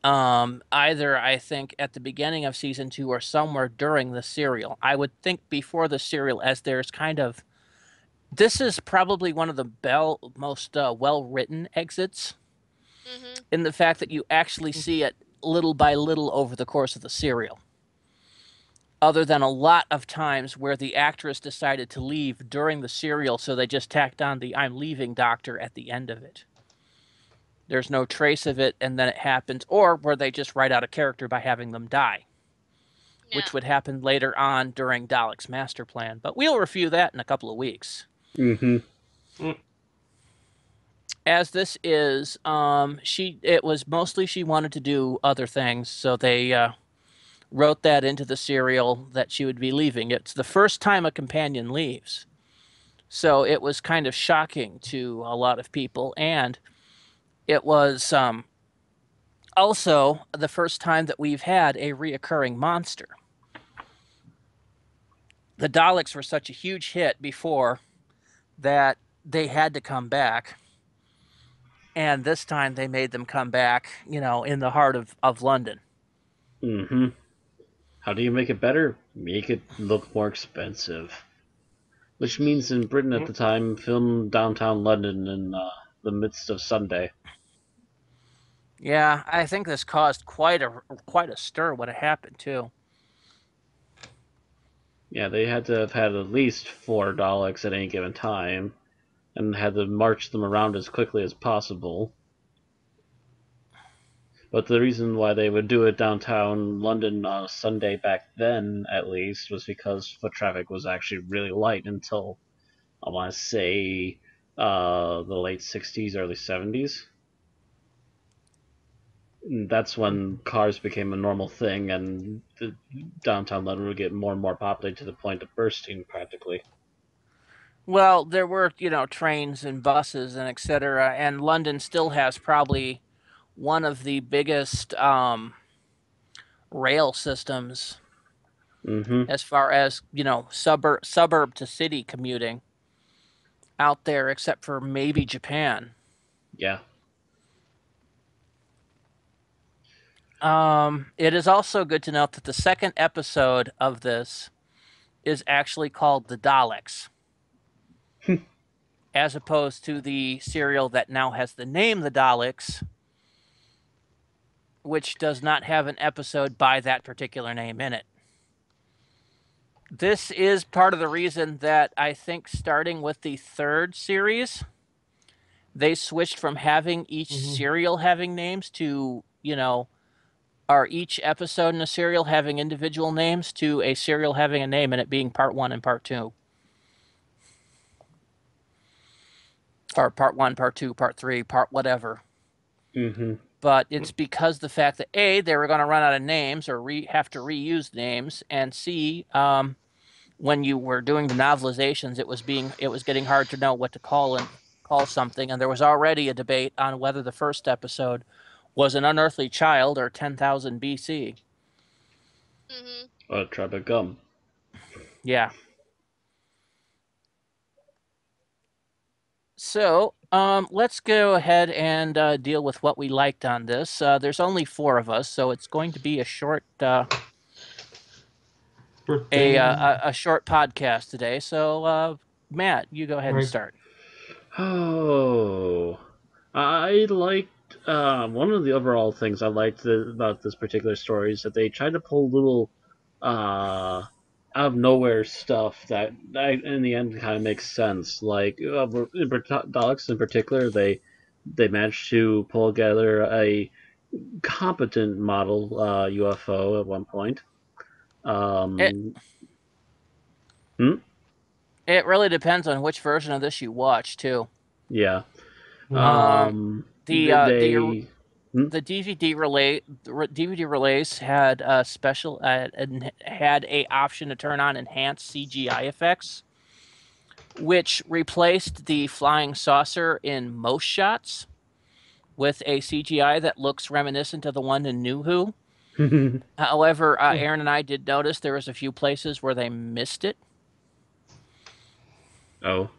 either I think at the beginning of season two or somewhere during the serial. I would think before the serial, as there's kind of this is probably one of the most well written exits Hmm. in the fact that you actually see it little by little over the course of the serial. Other than a lot of times where the actress decided to leave during the serial, so they just tacked on the "I'm leaving" doctor at the end of it. There's no trace of it, and then it happens, or where they just write out a character by having them die, Yeah. which would happen later on during Dalek's master plan. But we'll review that in a couple of weeks. Mm-hmm. Mm. As this is, it was mostly she wanted to do other things, so they wrote that into the serial that she would be leaving. It's the first time a companion leaves. So it was kind of shocking to a lot of people. And it was also the first time that we've had a reoccurring monster. The Daleks were such a huge hit before that they had to come back. And this time they made them come back, you know, in the heart of London. Mm-hmm. How do you make it better? Make it look more expensive. Which means in Britain at Mm. the time, film downtown London in the midst of Sunday. Yeah, I think this caused quite a stir when it happened too. Yeah, they had to have had at least 4 Daleks at any given time, and had to march them around as quickly as possible. But the reason why they would do it downtown London on a Sunday back then, at least, was because foot traffic was actually really light until, I want to say, the late 60s, early 70s. And that's when cars became a normal thing, and the downtown London would get more and more populated to the point of bursting, practically. Well, there were, you know, trains and buses and etc. And London still has probably one of the biggest rail systems Mm-hmm. as far as, you know, suburb to city commuting out there, except for maybe Japan. Yeah. It is also good to note that the second episode of this is actually called The Daleks, as opposed to the serial that now has the name The Daleks, which does not have an episode by that particular name in it. This is part of the reason that I think starting with the third series, they switched from having each serial having names to, you know, or each episode in a serial having individual names to a serial having a name and it being part one and part two. or part 1, part 2, part 3, part whatever. Mm-hmm. But it's because the fact that A, they were going to run out of names or have to reuse names, and C, when you were doing the novelizations, it was getting hard to know what to call something, and there was already a debate on whether the first episode was an unearthly child or 10,000 BC. Mm-hmm. Or Tribe of Gum. Yeah. So, let's go ahead and deal with what we liked on this. There's only 4 of us, so it's going to be a short a short podcast today. So, Matt, you go ahead and start. Oh, I liked one of the overall things I liked about this particular story is that they tried to pull little out of nowhere stuff that in the end kind of makes sense. Like in Daleks in particular, they managed to pull together a competent model UFO at one point. It really depends on which version of this you watch, too. Yeah. The DVD relays had a special had a option to turn on enhanced CGI effects, which replaced the flying saucer in most shots with a CGI that looks reminiscent of the one in New Who. However, Aaron and I did notice there was a few places where they missed it. Oh.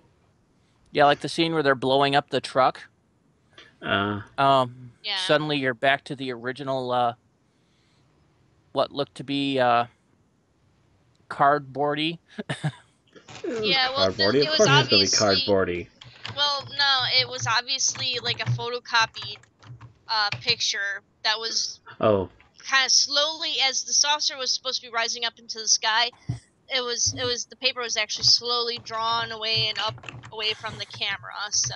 Yeah, like the scene where they're blowing up the truck. Yeah. Suddenly you're back to the original, what looked to be cardboardy. Yeah, well, cardboardy? it was of course obviously it's going to be cardboardy. Well, no, it was obviously like a photocopied picture that was kind of slowly, as the saucer was supposed to be rising up into the sky, it was the paper was actually slowly drawn away and up away from the camera. So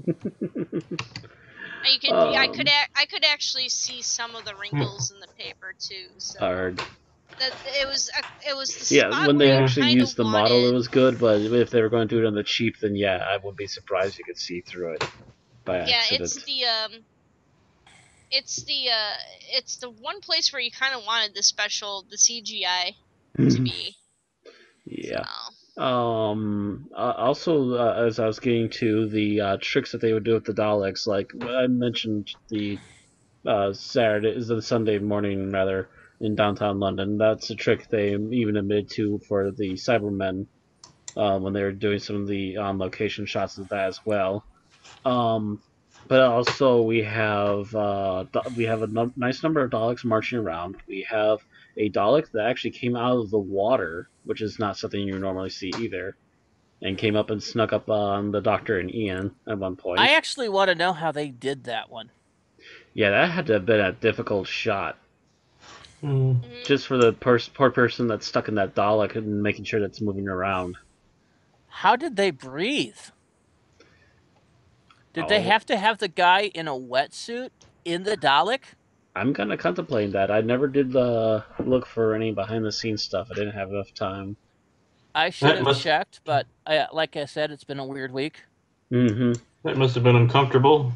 you could, I could actually see some of the wrinkles in the paper too. So hard. It was the spot when they where actually you used the model, it was good. But if they were going to do it on the cheap, then yeah, I wouldn't be surprised you could see through it by accident. It's the one place where you kind of wanted the CGI to be. Yeah. So. Also, as I was getting to the tricks that they would do with the Daleks, like I mentioned, the Sunday morning rather in downtown London. That's a trick they even admitted to for the Cybermen when they were doing some of the on-location shots of that as well. But also we have a nice number of Daleks marching around. We have a Dalek that actually came out of the water, which is not something you normally see either, and came up and snuck up on the Doctor and Ian at one point. I actually want to know how they did that one. Yeah, that had to have been a difficult shot. Just for the poor person that's stuck in that Dalek and making sure that's moving around. How did they breathe? Did they have to have the guy in a wetsuit in the Dalek? I'm kind of contemplating that. I never did look for any behind-the-scenes stuff. I didn't have enough time. I should have checked, but like I said, it's been a weird week. Mm-hmm. That must have been uncomfortable.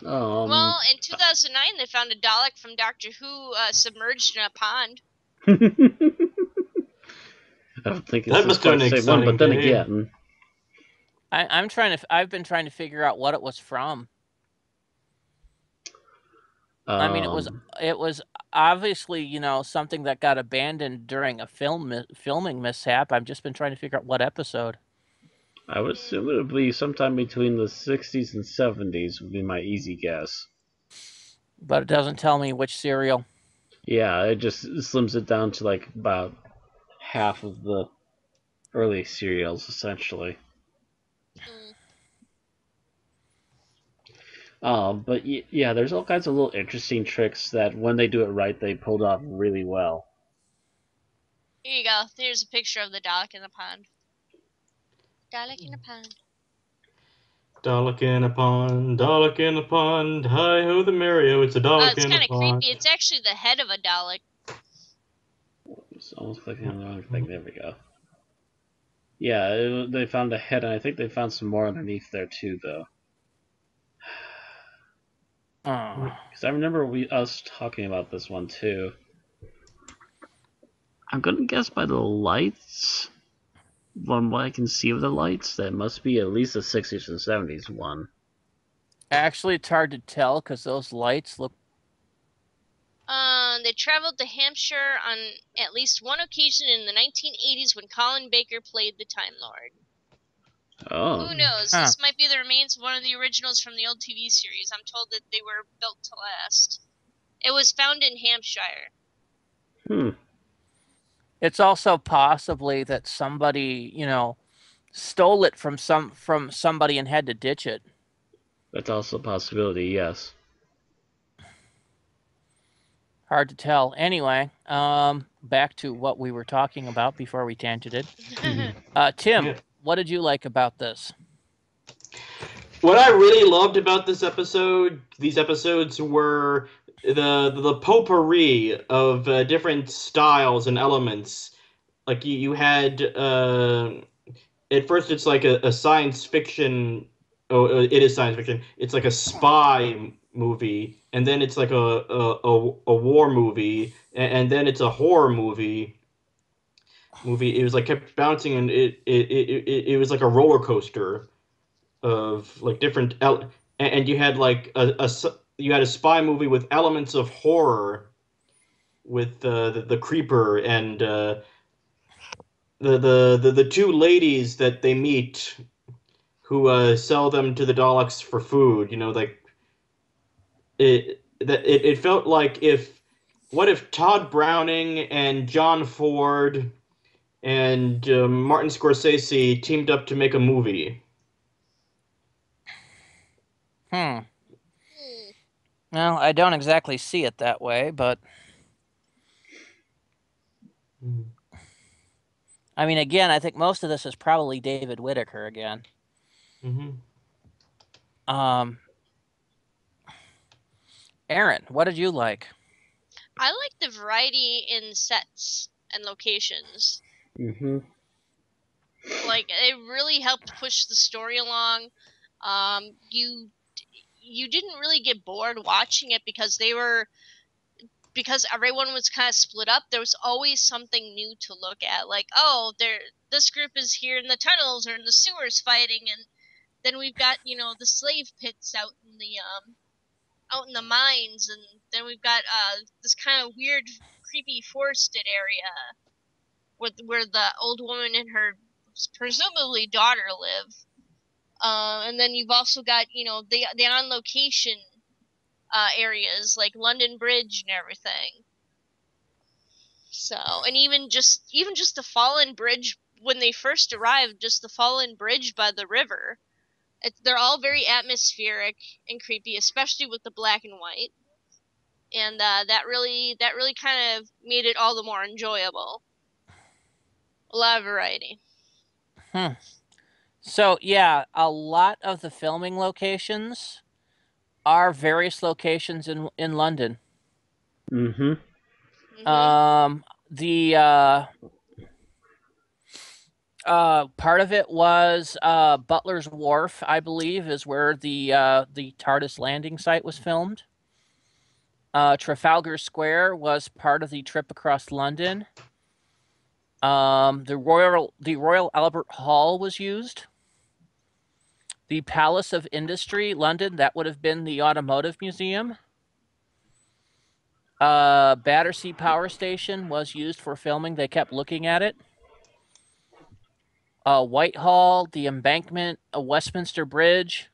Well, in 2009, they found a Dalek from Doctor Who submerged in a pond. I don't think it's quite the same one, but then again, I've been trying to figure out what it was from. I mean, it was obviously something that got abandoned during a filming mishap. I've just been trying to figure out what episode. I would assume it would be sometime between the 60s and 70s would be my easy guess. But it doesn't tell me which serial. Yeah, it just slims it down to like about half of the early serials, essentially. But yeah, there's all kinds of little interesting tricks that when they do it right, they pulled off really well. Here you go. There's a picture of the Dalek in the pond. Dalek in a pond. Dalek in a pond, Dalek in a pond, hi-ho the Mario, it's a Dalek in a pond. It's kind of creepy. It's actually the head of a Dalek. It's almost clicking on the wrong thing. There we go. Yeah, they found a head, and I think they found some more underneath there too, though. Oh. Because I remember us talking about this one too. I'm gonna guess by the lights, from what I can see of the lights, that must be at least a 60s and 70s one. Actually, it's hard to tell because those lights look. They traveled to Hampshire on at least one occasion in the 1980s when Colin Baker played the Time Lord. Oh. Who knows? Huh. This might be the remains of one of the originals from the old TV series. I'm told that they were built to last. It was found in Hampshire. It's also possibly that somebody, stole it from somebody and had to ditch it. That's also a possibility, yes. Hard to tell. Anyway, back to what we were talking about before we tangented. Tim, Yeah. what did you like about this? What I really loved about these episodes were the potpourri of different styles and elements. Like you had at first it's like a science fiction. Oh, it is science fiction. It's like a spy movie, and then it's like a war movie, and then it's a horror movie. It was like kept bouncing, and it was like a roller coaster of like and you had like you had a spy movie with elements of horror with the creeper and the two ladies that they meet who sell them to the Daleks for food. Like it felt like what if Todd Browning and John Ford and Martin Scorsese teamed up to make a movie. Well, I don't exactly see it that way, but I mean, again, I think most of this is probably David Whitaker again. Mm-hmm. Aaron, what did you like? I like the variety in sets and locations. Mm-hmm. Like, it really helped push the story along. You didn't really get bored watching it because everyone was kind of split up. There was always something new to look at. Like, oh, this group is here in the tunnels or in the sewers fighting, and then we've got the slave pits out in the mines, and then we've got this kind of weird, creepy forested area where the old woman and her presumably daughter live. And then you've also got the on location areas like London Bridge and everything. So, and even just the fallen bridge when they first arrived, just the fallen bridge by the river. They're all very atmospheric and creepy, especially with the black and white. And that really kind of made it all the more enjoyable. A lot of variety. So yeah, a lot of the filming locations are various locations in London. Mm-hmm. The part of it was Butler's Wharf, I believe, is where the TARDIS landing site was filmed. Trafalgar Square was part of the trip across London. The Royal Albert Hall was used. The Palace of Industry, London, that would have been the Automotive Museum. Battersea Power Station was used for filming. They kept looking at it. Whitehall, the Embankment, Westminster Bridge,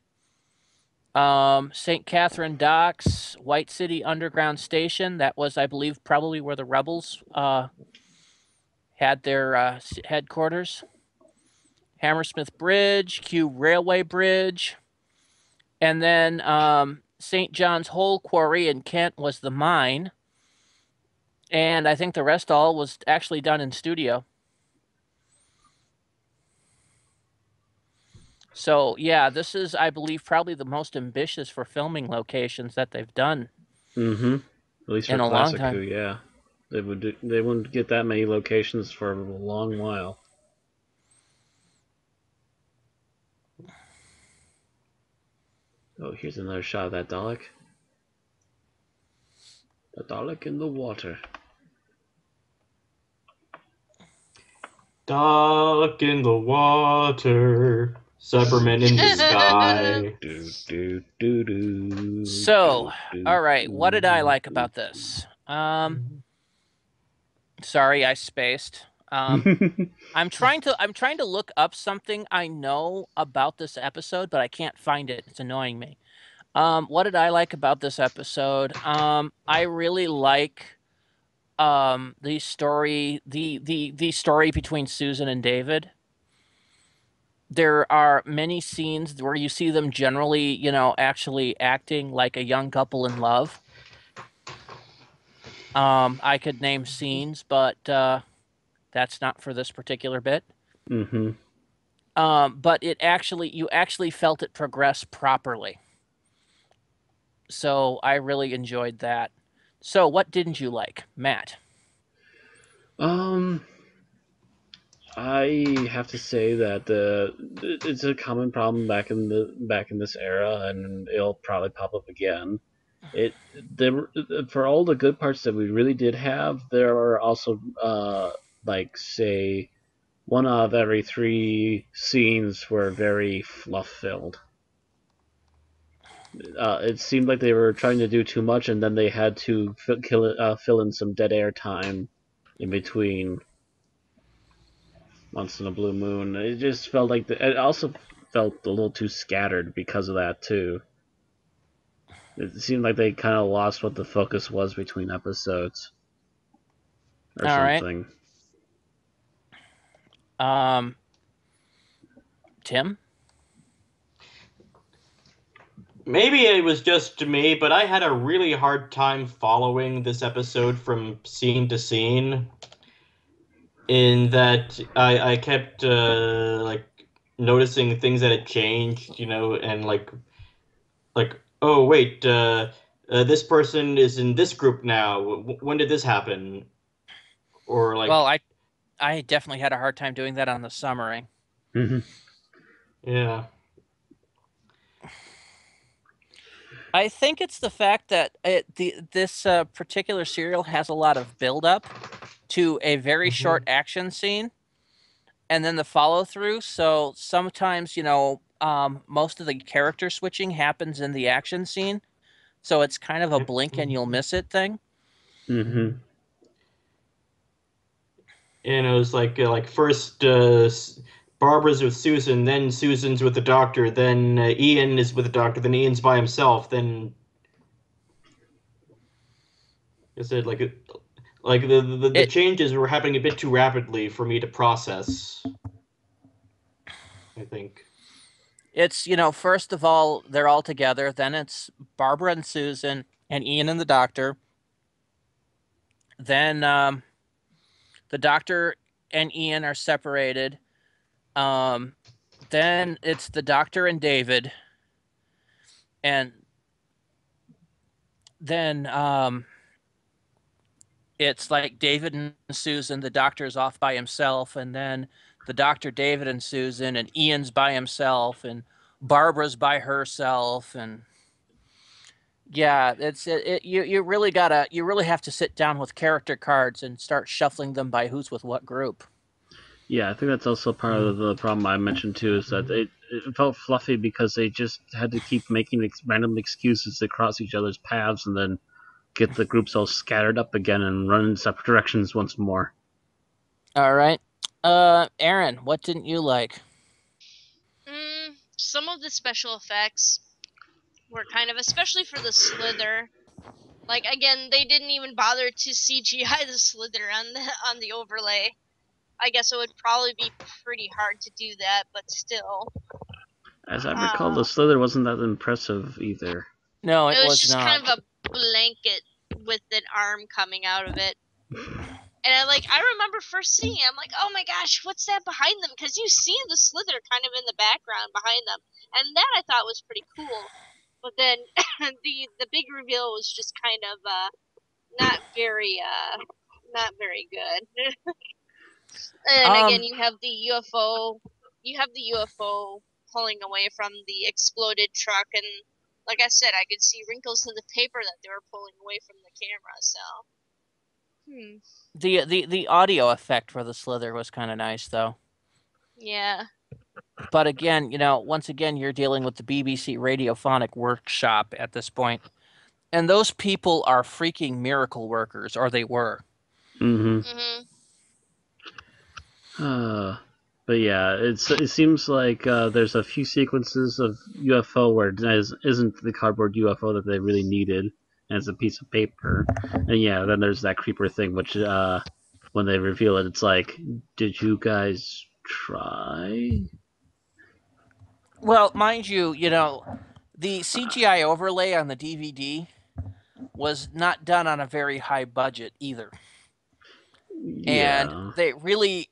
St. Catherine Docks, White City Underground Station. That was, I believe, probably where the rebels had their headquarters. Hammersmith Bridge, Kew Railway Bridge, and then St. John's Hole Quarry in Kent was the mine. And I think the rest all was actually done in studio. So, yeah, this is, I believe, probably the most ambitious for filming locations that they've done. Mm-hmm. At least for in a long Classic time. Who, yeah. They wouldn't get that many locations for a long while. Oh, here's another shot of that Dalek. The Dalek in the water. Dalek in the water, Cybermen in the sky. Do, do, do, do, So, do, all right, what did I like do. about this? Sorry, I spaced. I'm trying to look up something I know about this episode, but I can't find it. It's annoying me. What did I like about this episode? I really like the story the story between Susan and David. There are many scenes where you see them generally, actually acting like a young couple in love. I could name scenes, but that's not for this particular bit. Mm-hmm. But you actually felt it progress properly. So I really enjoyed that. So what didn't you like, Matt? I have to say that it's a common problem back in this era, and it'll probably pop up again. It there For all the good parts that we really did have, there are also like say one out of every three scenes were very fluff filled. It seemed like they were trying to do too much, and then they had to fill in some dead air time in between Once in a Blue Moon. It just felt like it also felt a little too scattered because of that too. It seemed like they kind of lost what the focus was between episodes, or All right. something. Tim? Maybe it was just me, but I had a really hard time following this episode from scene to scene. In that I kept like noticing things that had changed, and like oh wait, this person is in this group now. When did this happen? Or like, Well, I definitely had a hard time doing that on the summary. Mm-hmm. yeah. I think it's the fact that this particular serial has a lot of build-up to a very short action scene, and then the follow-through. So sometimes, most of the character switching happens in the action scene, so it's kind of a blink and you'll miss it thing. Mm-hmm. And it was like first Barbara's with Susan, then Susan's with the doctor, then Ian is with the doctor, then Ian's by himself, then I said the changes were happening a bit too rapidly for me to process, I think. It's, first of all, they're all together, then it's Barbara and Susan and Ian and the doctor. Then the doctor and Ian are separated. Then it's the doctor and David. And then it's like David and Susan, the doctor's off by himself, and then the doctor, David and Susan, and Ian's by himself, and Barbara's by herself, and yeah, you really have to sit down with character cards and start shuffling them by who's with what group. Yeah, I think that's also part of the problem I mentioned too, is that it felt fluffy because they just had to keep making random excuses to cross each other's paths and then get the groups all scattered up again and run in separate directions once more. All right. Aaron, what didn't you like? Some of the special effects were kind of, especially for the Slither. Like, again, they didn't even bother to CGI the Slither on the overlay. I guess it would probably be pretty hard to do that, but still. As I recall, the Slither wasn't that impressive either. No, it was just not. kind of a blanket with an arm coming out of it. And I remember first seeing it, I'm like, oh my gosh, what's that behind them? Because you see the Slither kind of in the background behind them. And that I thought was pretty cool. But then the big reveal was just kind of not very good. And again, you have the UFO pulling away from the exploded truck, and like I said, I could see wrinkles in the paper that they were pulling away from the camera. So, The audio effect for the slither was kind of nice, though. yeah. But again, once again, you're dealing with the BBC Radiophonic Workshop at this point, and those people are freaking miracle workers, or they were. Mm-hmm. But yeah, it seems like there's a few sequences of UFO where it isn't the cardboard UFO that they really needed, and it's a piece of paper. And yeah, then there's that creeper thing, which when they reveal it, it's like, did you guys try? Well, mind you, the CGI overlay on the DVD was not done on a very high budget either. Yeah. And they really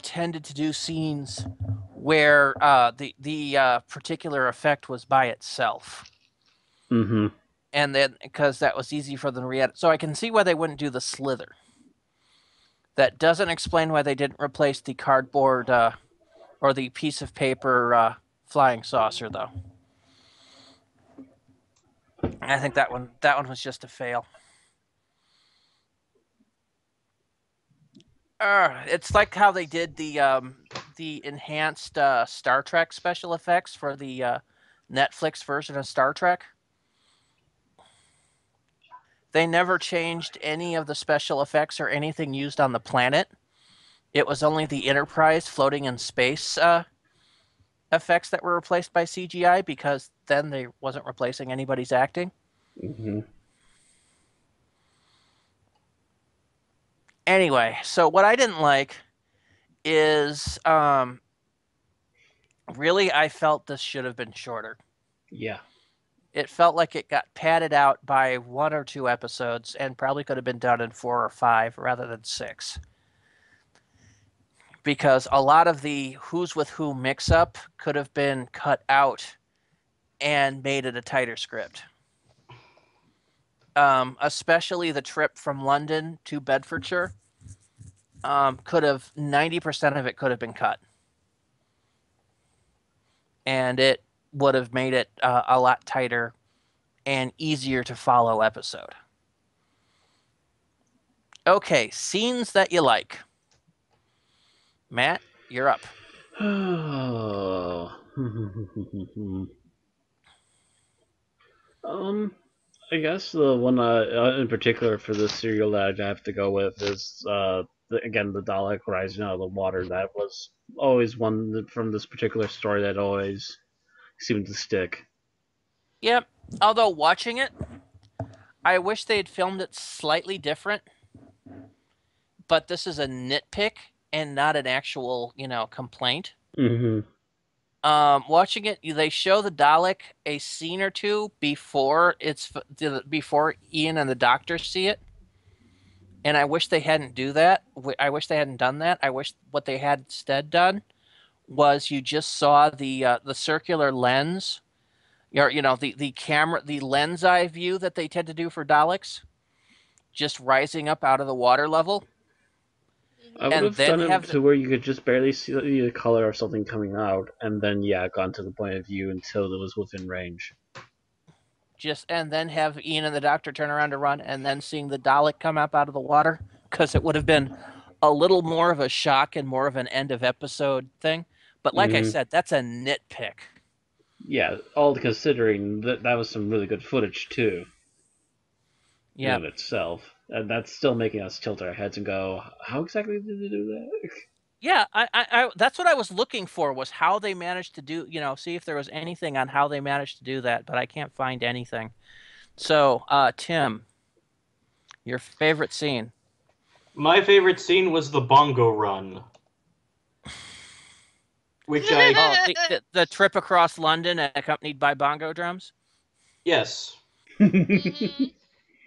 tended to do scenes where the particular effect was by itself. Mm-hmm. And then, because that was easy for them to re-edit. So I can see why they wouldn't do the slither. That doesn't explain why they didn't replace the cardboard or the piece of paper flying saucer, though. I think that one was just a fail. It's like how they did the enhanced Star Trek special effects for the Netflix version of Star Trek. They never changed any of the special effects or anything used on the planet. It was only the Enterprise floating in space effects that were replaced by CGI, because then they wasn't replacing anybody's acting. Mm-hmm. Anyway, so what I didn't like is really, I felt this should have been shorter. Yeah. It felt like it got padded out by 1 or 2 episodes and probably could have been done in 4 or 5 rather than 6. Because a lot of the who's with who mix-up could have been cut out and made it a tighter script. Especially the trip from London to Bedfordshire. 90% of it could have been cut. And it would have made it a lot tighter and easier to follow episode. Okay, scenes that you like. Matt, you're up. Oh. I guess the one in particular for this serial that I have to go with is again the Dalek rising out of the water. That was always one from this particular story that always seemed to stick. Yep. Although watching it, I wish they had filmed it slightly different. But this is a nitpick and not an actual, complaint. Mm-hmm. Watching it, they show the Dalek a scene or two before Ian and the Doctor see it, and I wish they hadn't do that. I wish they hadn't done that. I wish what they had instead done was you just saw the circular lens, or the camera, the lens eye view that they tend to do for Daleks, just rising up out of the water level. I would have done it to where you could just barely see the color of something coming out, and then gone to the point of view until it was within range. And then have Ian and the Doctor turn around to run, and then seeing the Dalek come up out of the water, because it would have been a little more of a shock and more of an end of episode thing. But like I said, that's a nitpick. Yeah, all considering that was some really good footage too. Yeah. In itself. And that's still making us tilt our heads and go, how exactly did they do that? Yeah, I that's what I was looking for, was how they managed to do, see if there was anything on how they managed to do that, but I can't find anything. So, Tim, your favorite scene? My favorite scene was the bongo run. Which the trip across London accompanied by bongo drums? Yes.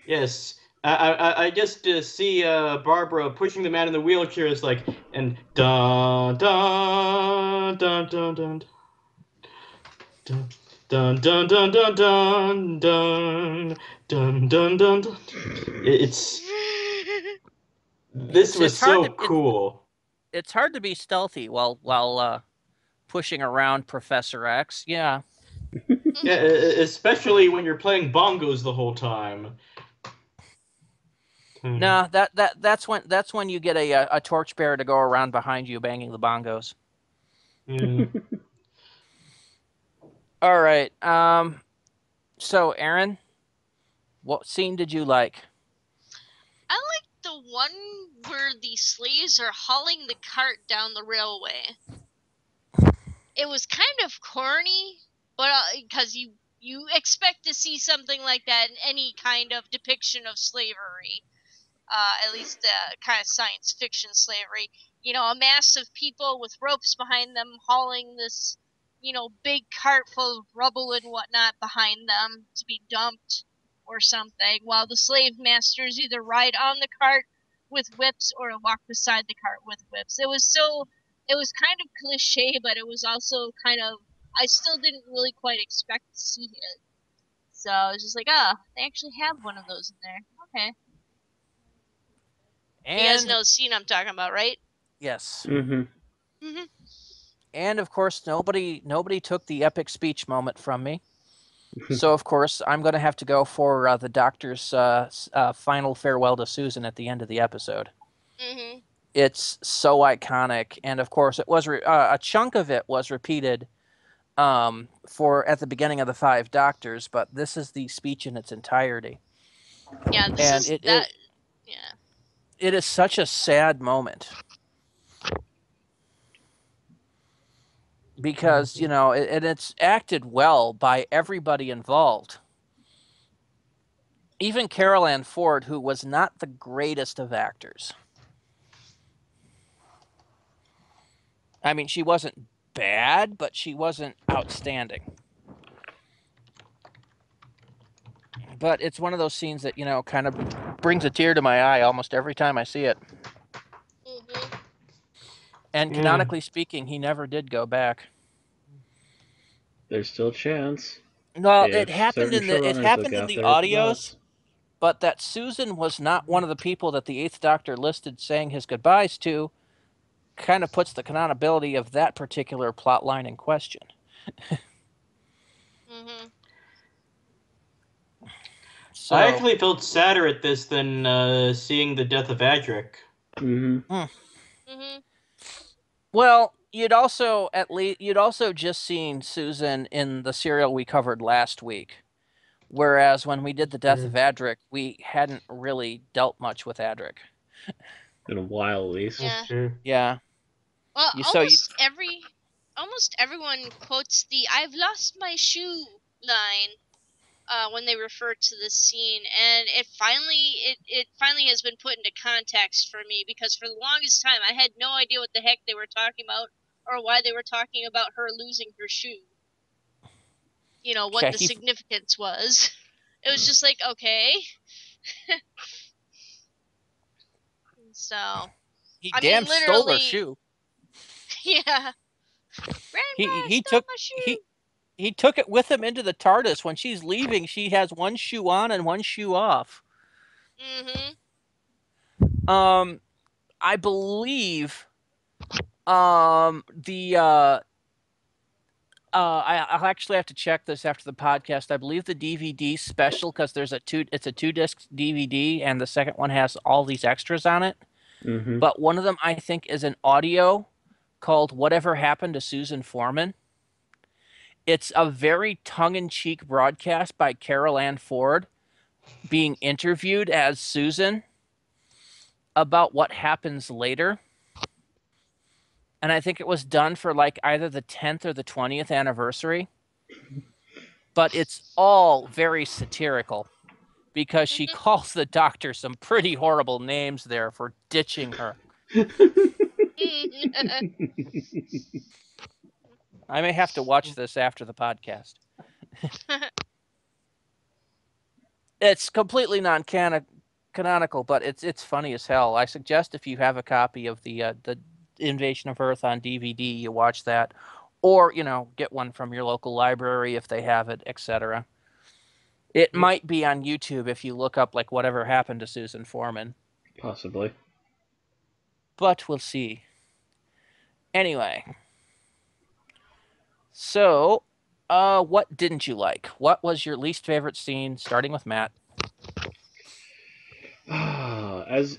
Yes. I just see Barbara pushing the man in the wheelchair, is like, and dun dun dun dun dun dun dun dun dun dun dun dun dun dun. This was so cool. It's hard to be stealthy while pushing around Professor X. Yeah. Yeah, especially when you're playing bongos the whole time. No, that's when you get a torchbearer to go around behind you banging the bongos. Yeah. All right. So Aaron, what scene did you like? I like the one where the slaves are hauling the cart down the railway. It was kind of corny, but because you expect to see something like that in any kind of depiction of slavery, at least kind of science fiction slavery. You know, a mass of people with ropes behind them hauling this, big cart full of rubble and whatnot behind them to be dumped or something, while the slave masters either ride on the cart with whips or walk beside the cart with whips. It was kind of cliche, but it was also kind of, I still didn't really quite expect to see it. So I was just like, oh, they actually have one of those in there. Okay. You guys And know the scene I'm talking about, right? yes. Mm-hmm. Mm-hmm. And of course, nobody took the epic speech moment from me. So of course, I'm going to have to go for the Doctor's final farewell to Susan at the end of the episode. Mm-hmm. It's so iconic, and of course, it was a chunk of it was repeated for at the beginning of the Five Doctors, but this is the speech in its entirety, Yeah, this and is that. Yeah. it is such a sad moment because and it's acted well by everybody involved. Even Carol Ann Ford, who was not the greatest of actors. I mean, she wasn't bad, but she wasn't outstanding. But it's one of those scenes that, kind of brings a tear to my eye almost every time I see it. Mm-hmm. And canonically speaking, he never did go back. There's still a chance. Well, If it happened certain in the showrunners look the after audios, but that Susan was not one of the people that the Eighth Doctor listed saying his goodbyes to kind of puts the canonibility of that particular plot line in question. Mm-hmm. So, I actually felt sadder at this than seeing the death of Adric. Mm-hmm. Mm-hmm. well, you'd also just seen Susan in the serial we covered last week. Whereas when we did the death of Adric, we hadn't really dealt much with Adric. In a while, at least. Yeah. Sure. Yeah. Well, You- so you- almost everyone quotes the "I've lost my shoe" line when they refer to this scene, and it finally has been put into context for me, because for the longest time I had no idea what the heck they were talking about or why they were talking about her losing her shoe. You know what Yeah, the significance was. It was just like, okay. So he I damn mean, stole her literally, shoe. yeah. Grandpa, He stole took my shoe. he took it with him into the TARDIS. When she's leaving, she has one shoe on and one shoe off. Mm-hmm. I believe I'll actually have to check this after the podcast. I believe the DVD special, because it's a 2-disc DVD, and the second one has all these extras on it. Mm-hmm. But one of them, I think, is an audio called "Whatever Happened to Susan Foreman." It's a very tongue-in-cheek broadcast by Carol Ann Ford being interviewed as Susan about what happens later. And I think it was done for like either the 10th or the 20th anniversary. But it's all very satirical because she calls the Doctor some pretty horrible names there for ditching her. I may have to watch this after the podcast. It's completely non-canonical, but it's funny as hell. I suggest if you have a copy of the Invasion of Earth on DVD, you watch that, or get one from your local library if they have it, etc. It might be on YouTube if you look up like "Whatever Happened to Susan Foreman." Possibly. But we'll see. Anyway, so What didn't you like? What was your least favorite scene, starting with Matt? As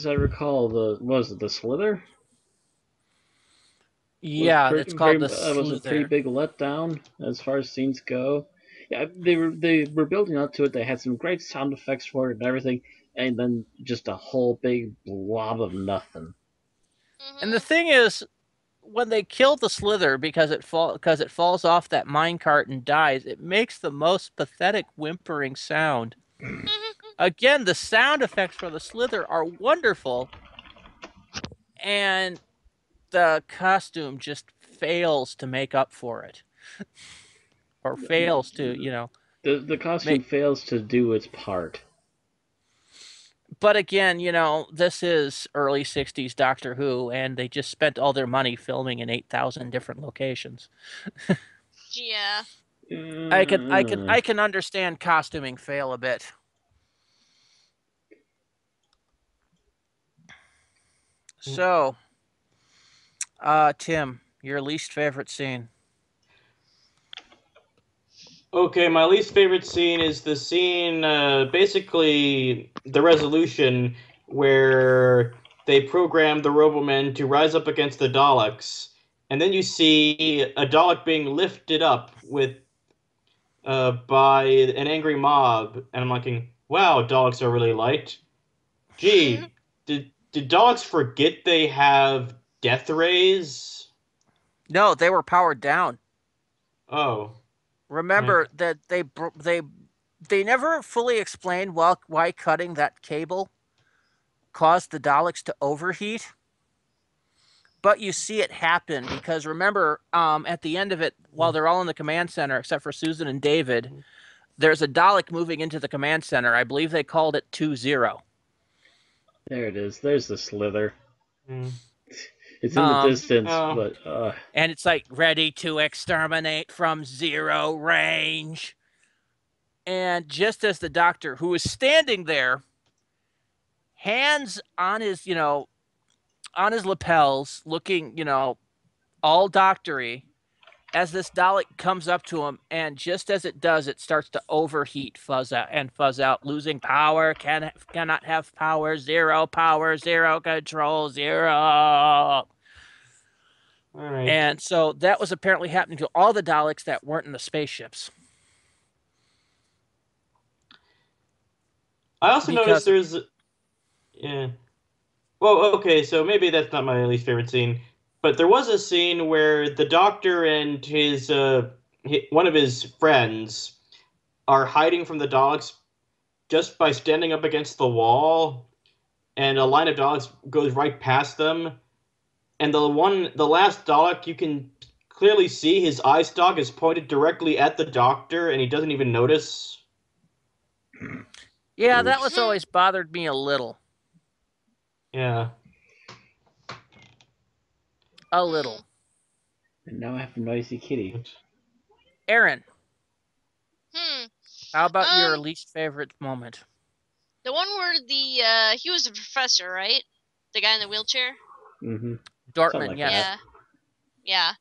I recall, what was it, the Slither? Yeah, it's called the Was a pretty Slither. big letdown as far as scenes go. Yeah, they were building up to it. They had some great sound effects for it and everything, and then just a whole big blob of nothing. And the Hmm. thing is, when they kill the Slither because it falls off that minecart and dies, it makes the most pathetic whimpering sound. Again, the sound effects for the Slither are wonderful, and the costume just fails to make up for it, or fails to, The costume make. fails to do its part. But again, this is early '60s Doctor Who, and they just spent all their money filming in 8,000 different locations. Yeah. Uh, I can understand costuming fail a bit. So, Tim, your least favorite scene? Okay, my least favorite scene is the scene, basically the resolution where they program the Robomen to rise up against the Daleks, and then you see a Dalek being lifted up by an angry mob, and I'm thinking, wow, Daleks are really light. Gee, did Daleks forget they have death rays? No, they were powered down. Oh, I, Remember that they never fully explained why cutting that cable caused the Daleks to overheat. But you see it happen because remember, at the end of it, while they're all in the command center, except for Susan and David, there's a Dalek moving into the command center. I believe they called it 2-0. there it is. There's the Slither. hmm. It's in the Um, distance, Oh, but and it's like ready to exterminate from zero range. And just as the Doctor, who is standing there, hands on his, on his lapels, looking, all doctory, as this Dalek comes up to him, and just as it does, it starts to overheat, fuzz out, losing power, cannot have power, zero control, zero. all right. And so that was apparently happening to all the Daleks that weren't in the spaceships. I also noticed Because, there's, yeah. Well, okay, so maybe that's not my least favorite scene, but there was a scene where the Doctor and one of his friends are hiding from the Daleks just by standing up against the wall, and a line of Daleks goes right past them, and the last Dalek, you can clearly see his eye stalk is pointed directly at the Doctor, and he doesn't even notice. yeah, that was oops. always bothered me a little. Yeah. A little. And now I have a noisy kitty. Aaron, Hmm. how about your Um, least favorite moment? the one where he was a professor, right? The guy in the wheelchair. Mm-hmm. Something Dortmund, like yes. that. Yeah.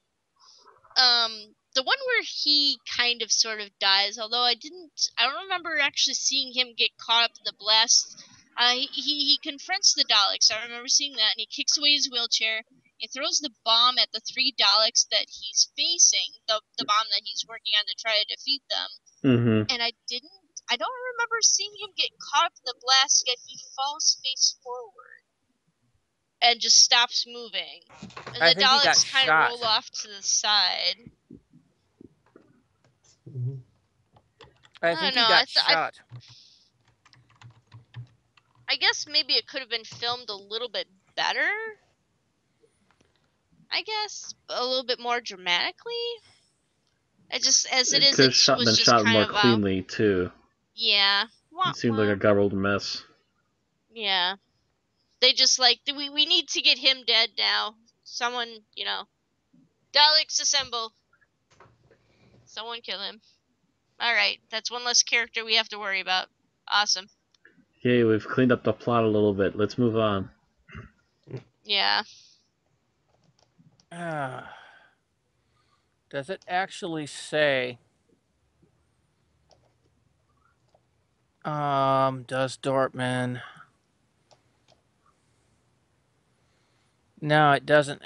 The one where he kind of sort of dies, although I don't remember actually seeing him get caught up in the blast. He confronts the Daleks. I remember seeing that, and he kicks away his wheelchair. He throws the bomb at the three Daleks that he's facing, the bomb that he's working on to try to defeat them. Mm-hmm. And I don't remember seeing him get caught up in the blast, yet he falls face forward and just stops moving. And I the think he got Daleks kind of shot. roll off to the side. I I think don't know. he got shot. I guess maybe it could have been filmed a little bit better. I guess a little bit more dramatically. It just as it It is, could it have was been just shot kind more of cleanly too. yeah. Wah, It seemed like wah. a garbled mess. Yeah. They just like we need to get him dead now. Someone, Daleks assemble. Someone kill him. All right, that's one less character we have to worry about. Awesome. Yay, we've cleaned up the plot a little bit. Let's move on. Yeah. Does Does it actually say? Does Dortmund? No, it doesn't.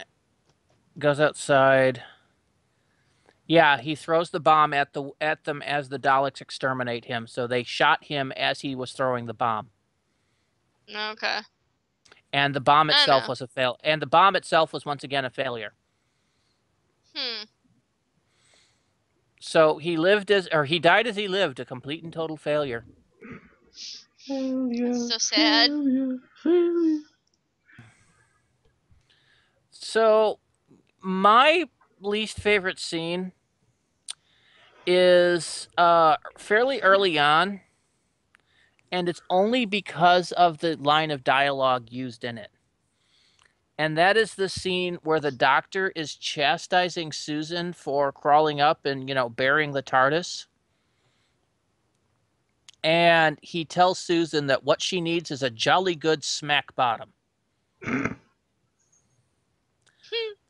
Goes outside. Yeah, he throws the bomb at them as the Daleks exterminate him. So they shot him as he was throwing the bomb. Okay. And the bomb I don't itself know. was a fail. And the bomb itself was once again a failure. So he died as he lived, a complete and total failure. Failure, That's so sad. failure. So my least favorite scene is fairly early on, and it's only because of the line of dialogue used in it. And that is the scene where the Doctor is chastising Susan for crawling up and, burying the TARDIS. And he tells Susan that what she needs is a jolly good smack bottom.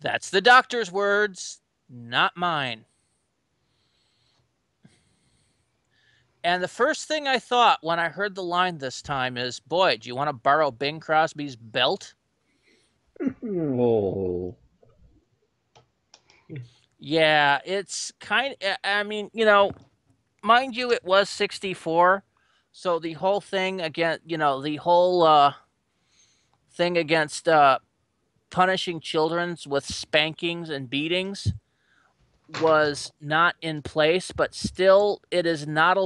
That's the Doctor's words, not mine. And the first thing I thought when I heard the line this time is, boy, do you want to borrow Bing Crosby's belt? Oh. Yeah, it's I mean, mind you, it was 64. So the whole thing again, the whole thing against punishing children with spankings and beatings was not in place, but still, it is not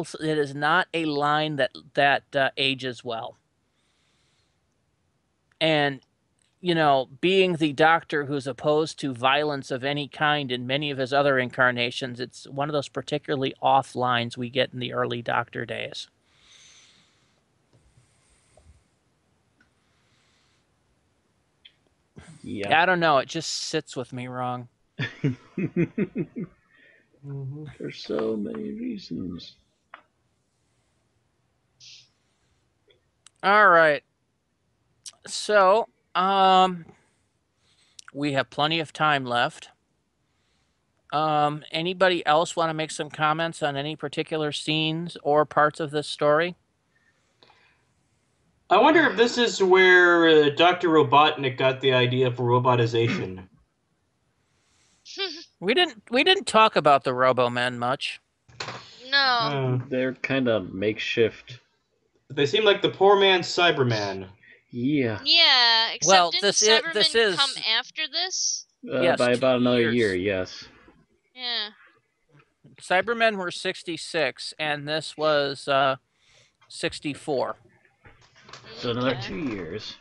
a line that ages well. And being the Doctor who's opposed to violence of any kind in many of his other incarnations, it's one of those particularly off lines we get in the early Doctor days. Yeah. I don't know. It just sits with me wrong. For so many reasons. All right. So, we have plenty of time left. Anybody else want to make some comments on any particular scenes or parts of this story? I wonder if this is where Dr. Robotnik got the idea for robotization. We didn't talk about the Robomen much. No. They're kind of makeshift. They seem like the poor man's Cyberman. Yeah. Yeah, except Well, didn't this Cybermen is- come after this? Yes, By 2 about another years. year, yes. Yeah. Cybermen were 66, and this was 64. So another Okay. 2 years.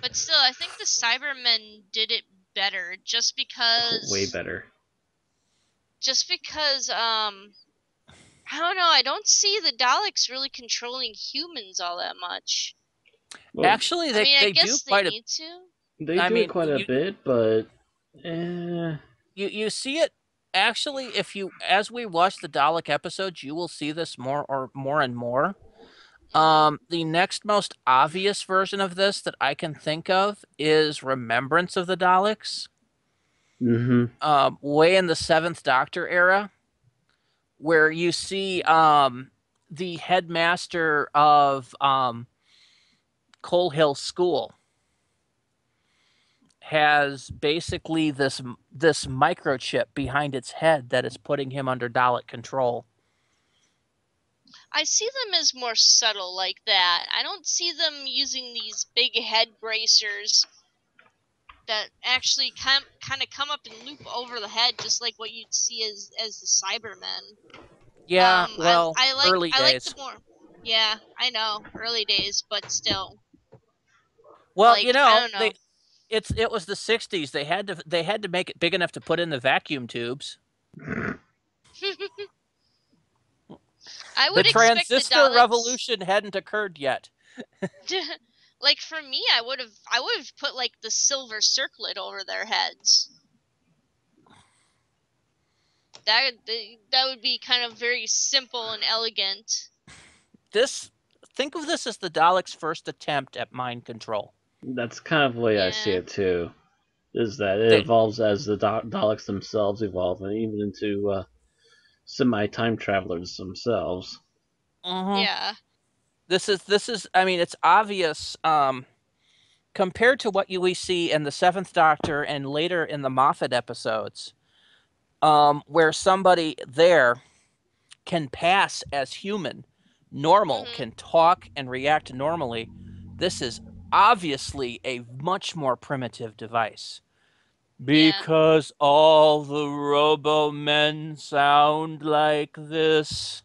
But still, I think the Cybermen did it better, just because. Way better. Just because, I don't know. I don't see the Daleks really controlling humans all that much. Well, Actually, I mean, I they do guess quite they a need to. they I do mean, it quite a bit, but you see it. Actually, as we watch the Dalek episodes, you will see this more and more. The next most obvious version of this that I can think of is Remembrance of the Daleks. Way in the 7th Doctor era, where you see the headmaster of Coal Hill School has basically this microchip behind its head that is putting him under Dalek control. I see them as more subtle like that. I don't see them using these big head bracers that actually kind of come up and loop over the head, just like what you'd see as the Cybermen. Yeah, I like early I like days. the more. Yeah, I know, early days, but still. Well, I don't know. It was the 60s. They had to make it big enough to put in the vacuum tubes. I The would expect transistor the Daleks, revolution hadn't occurred yet. like for me, I would have put like the silver circlet over their heads. That would be kind of very simple and elegant. Think of this as the Daleks' first attempt at mind control. that's kind of the way I see Yeah. it too. is that it They- evolves as the Daleks themselves evolve, and even into semi-time travelers themselves. Mhm. Yeah. This is. I mean, it's obvious. Compared to what we see in the Seventh Doctor and later in the Moffat episodes, where somebody there can pass as human, normal, Mhm. can talk and react normally. This is obviously a much more primitive device. Yeah. Because all the Robo-Men sound like this.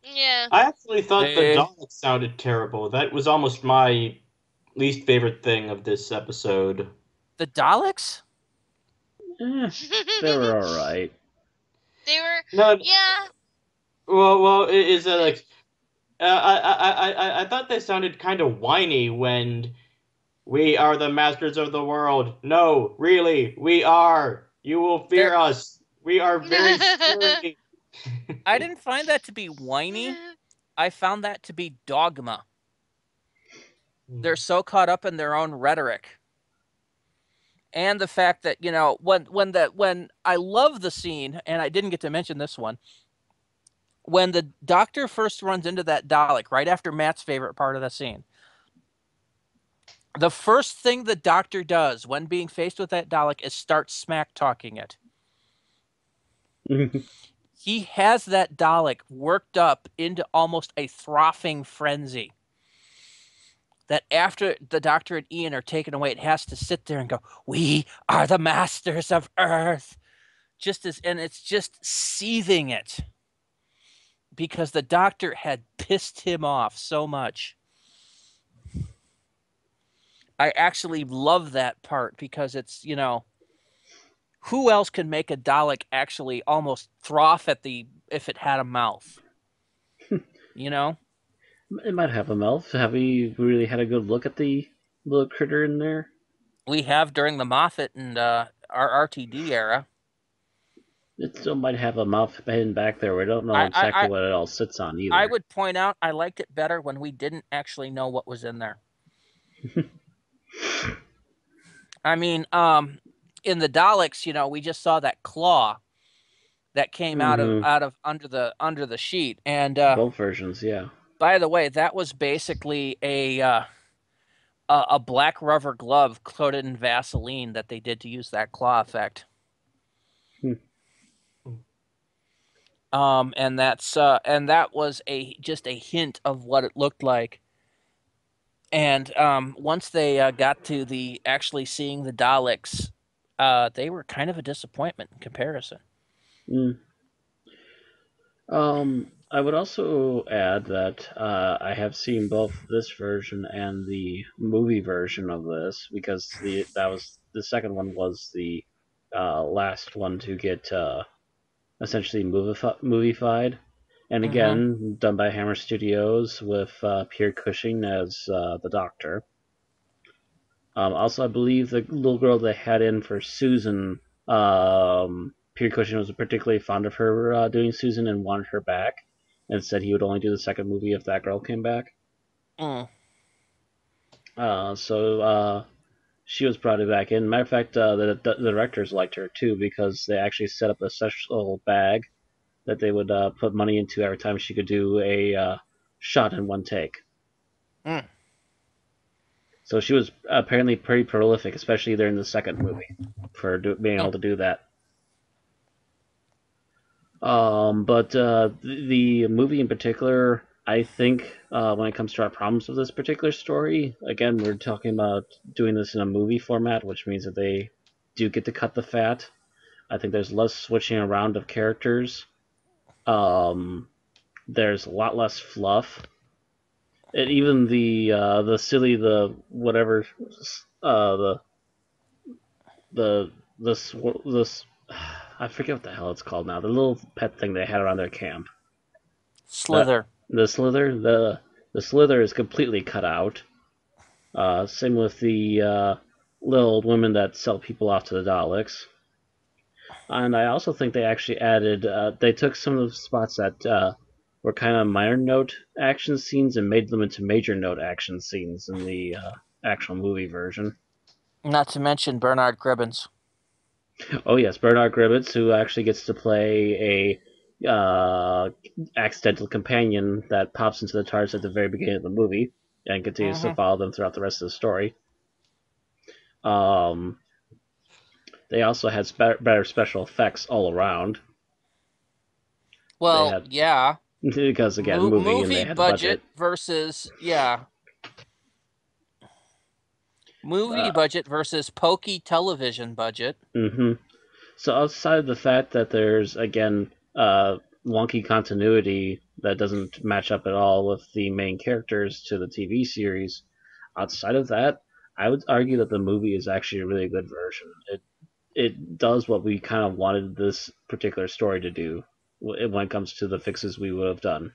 Yeah. I actually thought the They Daleks sounded terrible. That was almost my least favorite thing of this episode. the Daleks? Eh, they were all right. They were. No, Yeah. is that like I thought they sounded kind of whiny when we are the masters of the world. No, really, we are. You will fear They're, us. We are very scary. I didn't find that to be whiny. I found that to be dogma. They're so caught up in their own rhetoric. And the fact that, when I love the scene, and I didn't get to mention this one, when the Doctor first runs into that Dalek, right after Matt's favorite part of the scene, the first thing the Doctor does when being faced with that Dalek is start smack talking it. He has that Dalek worked up into almost a frothing frenzy. That after the Doctor and Ian are taken away, it has to sit there and go, "We are the masters of Earth." And it's just seething it. Because the Doctor had pissed him off so much. I actually love that part because it's, who else can make a Dalek actually almost froth if it had a mouth? You know? It might have a mouth. Have we really had a good look at the little critter in there? We have during the Moffat and our RTD era. It still might have a mouth hidden back there. We don't know I, exactly I, what it all sits on either. I would point out I liked it better when we didn't actually know what was in there. I mean, in the Daleks, we just saw that claw that came out of under the sheet, and Both versions, yeah. by the way, that was basically a black rubber glove coated in Vaseline that they did to use that claw effect. And that was just a hint of what it looked like. And once they got to the actually seeing the Daleks, they were kind of a disappointment in comparison. I would also add that I have seen both this version and the movie version of this because the second one was the last one to get essentially moviefied, and again done by Hammer Studios with Pierre Cushing as the Doctor. Also, I believe the little girl they had in for Susan, Pierre Cushing was particularly fond of her doing Susan and wanted her back, and said he would only do the second movie if that girl came back. So she was brought back in. Matter of fact, the directors liked her too because they actually set up a special bag that they would put money into every time she could do a shot in one take. So she was apparently pretty prolific, especially during the second movie, for being able to do that. But the movie in particular, I think when it comes to our problems with this particular story, again, we're talking about doing this in a movie format, which means that they do get to cut the fat. I think there's less switching around of characters. There's a lot less fluff. And even the silly whatever this I forget what the hell it's called now. The little pet thing they had around their camp. Slither. The slither. The slither is completely cut out. Same with the little old women that sell people off to the Daleks. And I also think they actually added. They took some of the spots that were kind of minor note action scenes and made them into major note action scenes in the actual movie version. Not to mention Bernard Cribbins. Oh yes, Bernard Gribbets, who actually gets to play a accidental companion that pops into the TARDIS at the very beginning of the movie and continues to follow them throughout the rest of the story. They also had better special effects all around. Well, yeah. Because again, movie and they had budget versus movie budget versus pokey television budget. Mm-hmm. So outside of the fact that there's again wonky continuity that doesn't match up at all with the main characters to the TV series, outside of that, I would argue that the movie is actually a really good version. It does what we kind of wanted this particular story to do when it comes to the fixes we would have done.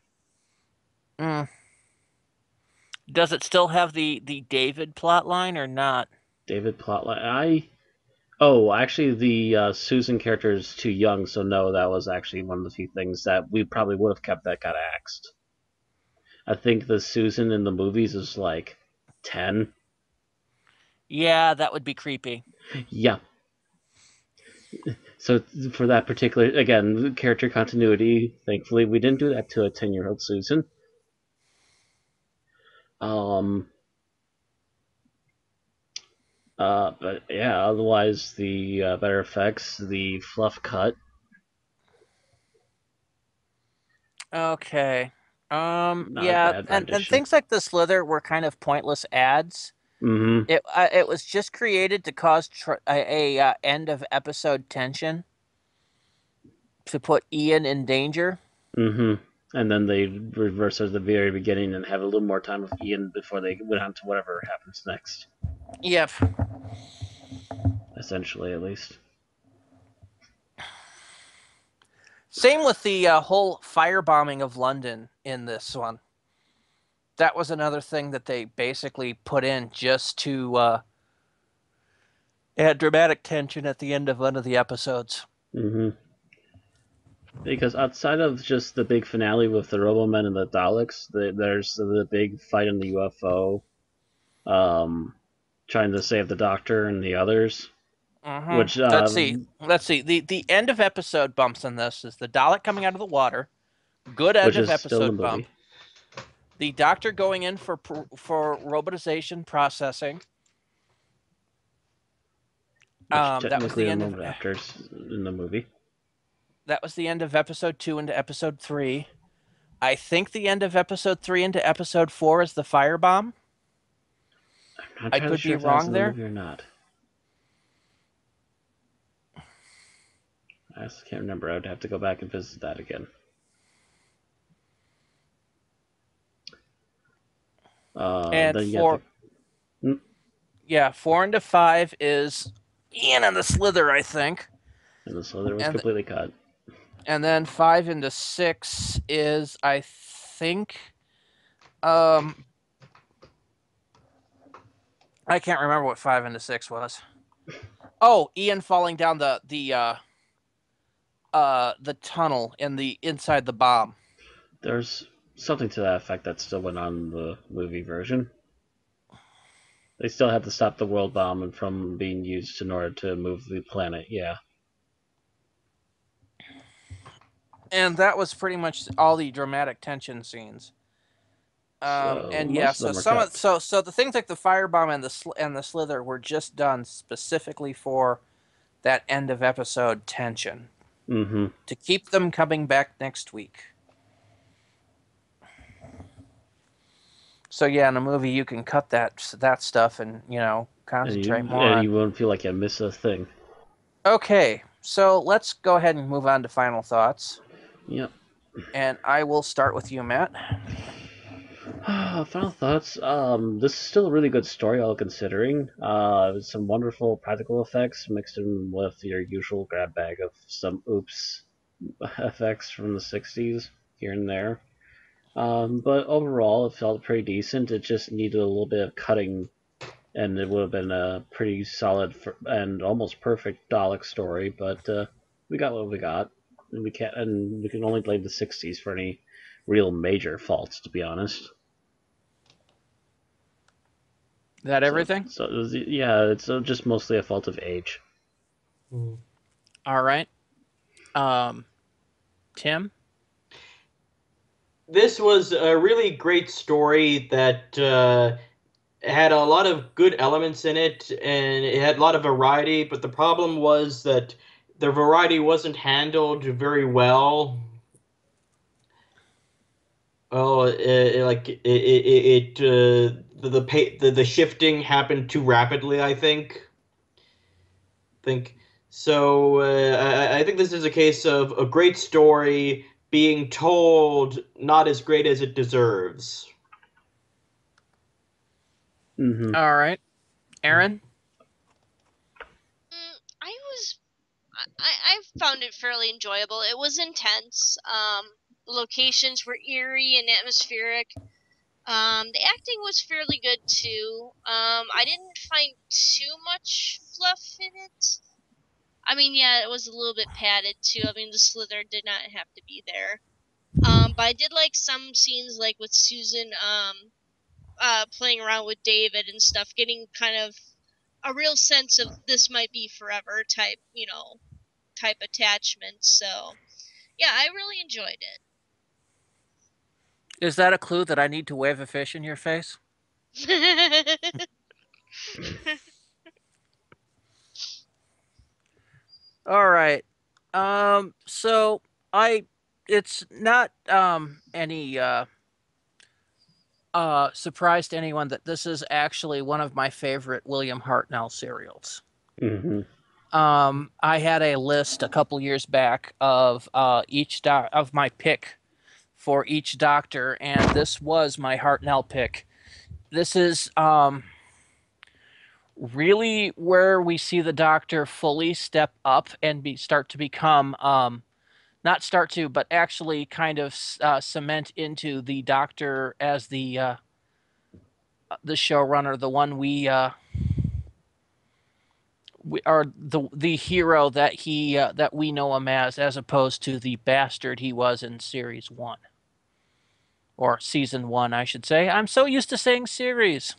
Does it still have the David plotline or not? David plotline? Actually, the Susan character is too young, so no, that was actually one of the few things that we probably would have kept that got axed. I think the Susan in the movies is like 10. Yeah, that would be creepy. Yeah. So for that particular, again, character continuity, thankfully we didn't do that to a 10-year-old Susan. But yeah, otherwise the better effects, the fluff cut. Okay. Yeah, and things like the Slither were kind of pointless ads. Mm-hmm. It was just created to cause a end of episode tension to put Ian in danger. Mm-hmm. And then they reverse at the very beginning and have a little more time with Ian before they went on to whatever happens next. Yep. Essentially, at least. Same with the whole firebombing of London in this one. That was another thing that they basically put in just to add dramatic tension at the end of one of the episodes. Mm-hmm. Because outside of just the big finale with the Robomen and the Daleks, there's the big fight in the UFO, trying to save the Doctor and the others. Mm-hmm. Which let's see. The end of episode bumps in this is the Dalek coming out of the water. Good end of episode bump. The Doctor going in for robotization processing. That was the end of actors in the movie. That was the end of episode 2 into episode 3. I think the end of episode 3 into episode 4 is the firebomb. I could be wrong there. Or not. I just can't remember. I would have to go back and visit that again. And 4 into 5 is Ian and the Slither, I think. And the Slither was completely cut. And then 5 into 6 is, I think, I can't remember what 5 into 6 was. Oh, Ian falling down the tunnel inside the bomb. There's something to that effect that still went on in the movie version. They still had to stop the world bomb from being used in order to move the planet, yeah. And that was pretty much all the dramatic tension scenes. So the things like the firebomb and the Slither were just done specifically for that end of episode tension. Mm-hmm. To keep them coming back next week. So yeah, in a movie you can cut that stuff and concentrate more. And you won't feel like you miss a thing. Okay, so let's go ahead and move on to final thoughts. Yep. And I will start with you, Matt. Final thoughts. This is still a really good story, all considering. Some wonderful practical effects mixed in with your usual grab bag of some oops effects from the 60s here and there. But overall, it felt pretty decent. It just needed a little bit of cutting, and it would have been a pretty solid and almost perfect Dalek story. But we got what we got, and we can only blame the 60s for any real major faults, to be honest. Is that everything? So yeah, it's just mostly a fault of age. All right. Tim? This was a really great story that had a lot of good elements in it, and it had a lot of variety. But the problem was that the variety wasn't handled very well. Oh, the shifting happened too rapidly, I think so. I think this is a case of a great story being told not as great as it deserves. Mm-hmm. All right. Aaron? I was I found it fairly enjoyable. It was intense. Locations were eerie and atmospheric. The acting was fairly good too. I didn't find too much fluff in it. I mean, yeah, it was a little bit padded too. I mean, the slither did not have to be there. But I did like some scenes, like with Susan, playing around with David and stuff, getting kind of a real sense of this might be forever type, type attachment. So, yeah, I really enjoyed Is that a clue that I need to wave a fish in your face? it. All right. So it's not any surprise to anyone that this is actually one of my favorite William Hartnell serials. Mm-hmm. I had a list a couple years back of of my pick for each Doctor, and this was my Hartnell pick. This is really where we see the Doctor fully step up and start to become not start to, but actually kind of cement into the Doctor as the showrunner, the one we are the hero that that we know him as opposed to the bastard he was in series 1 or season 1, I should say. I'm so used to saying series.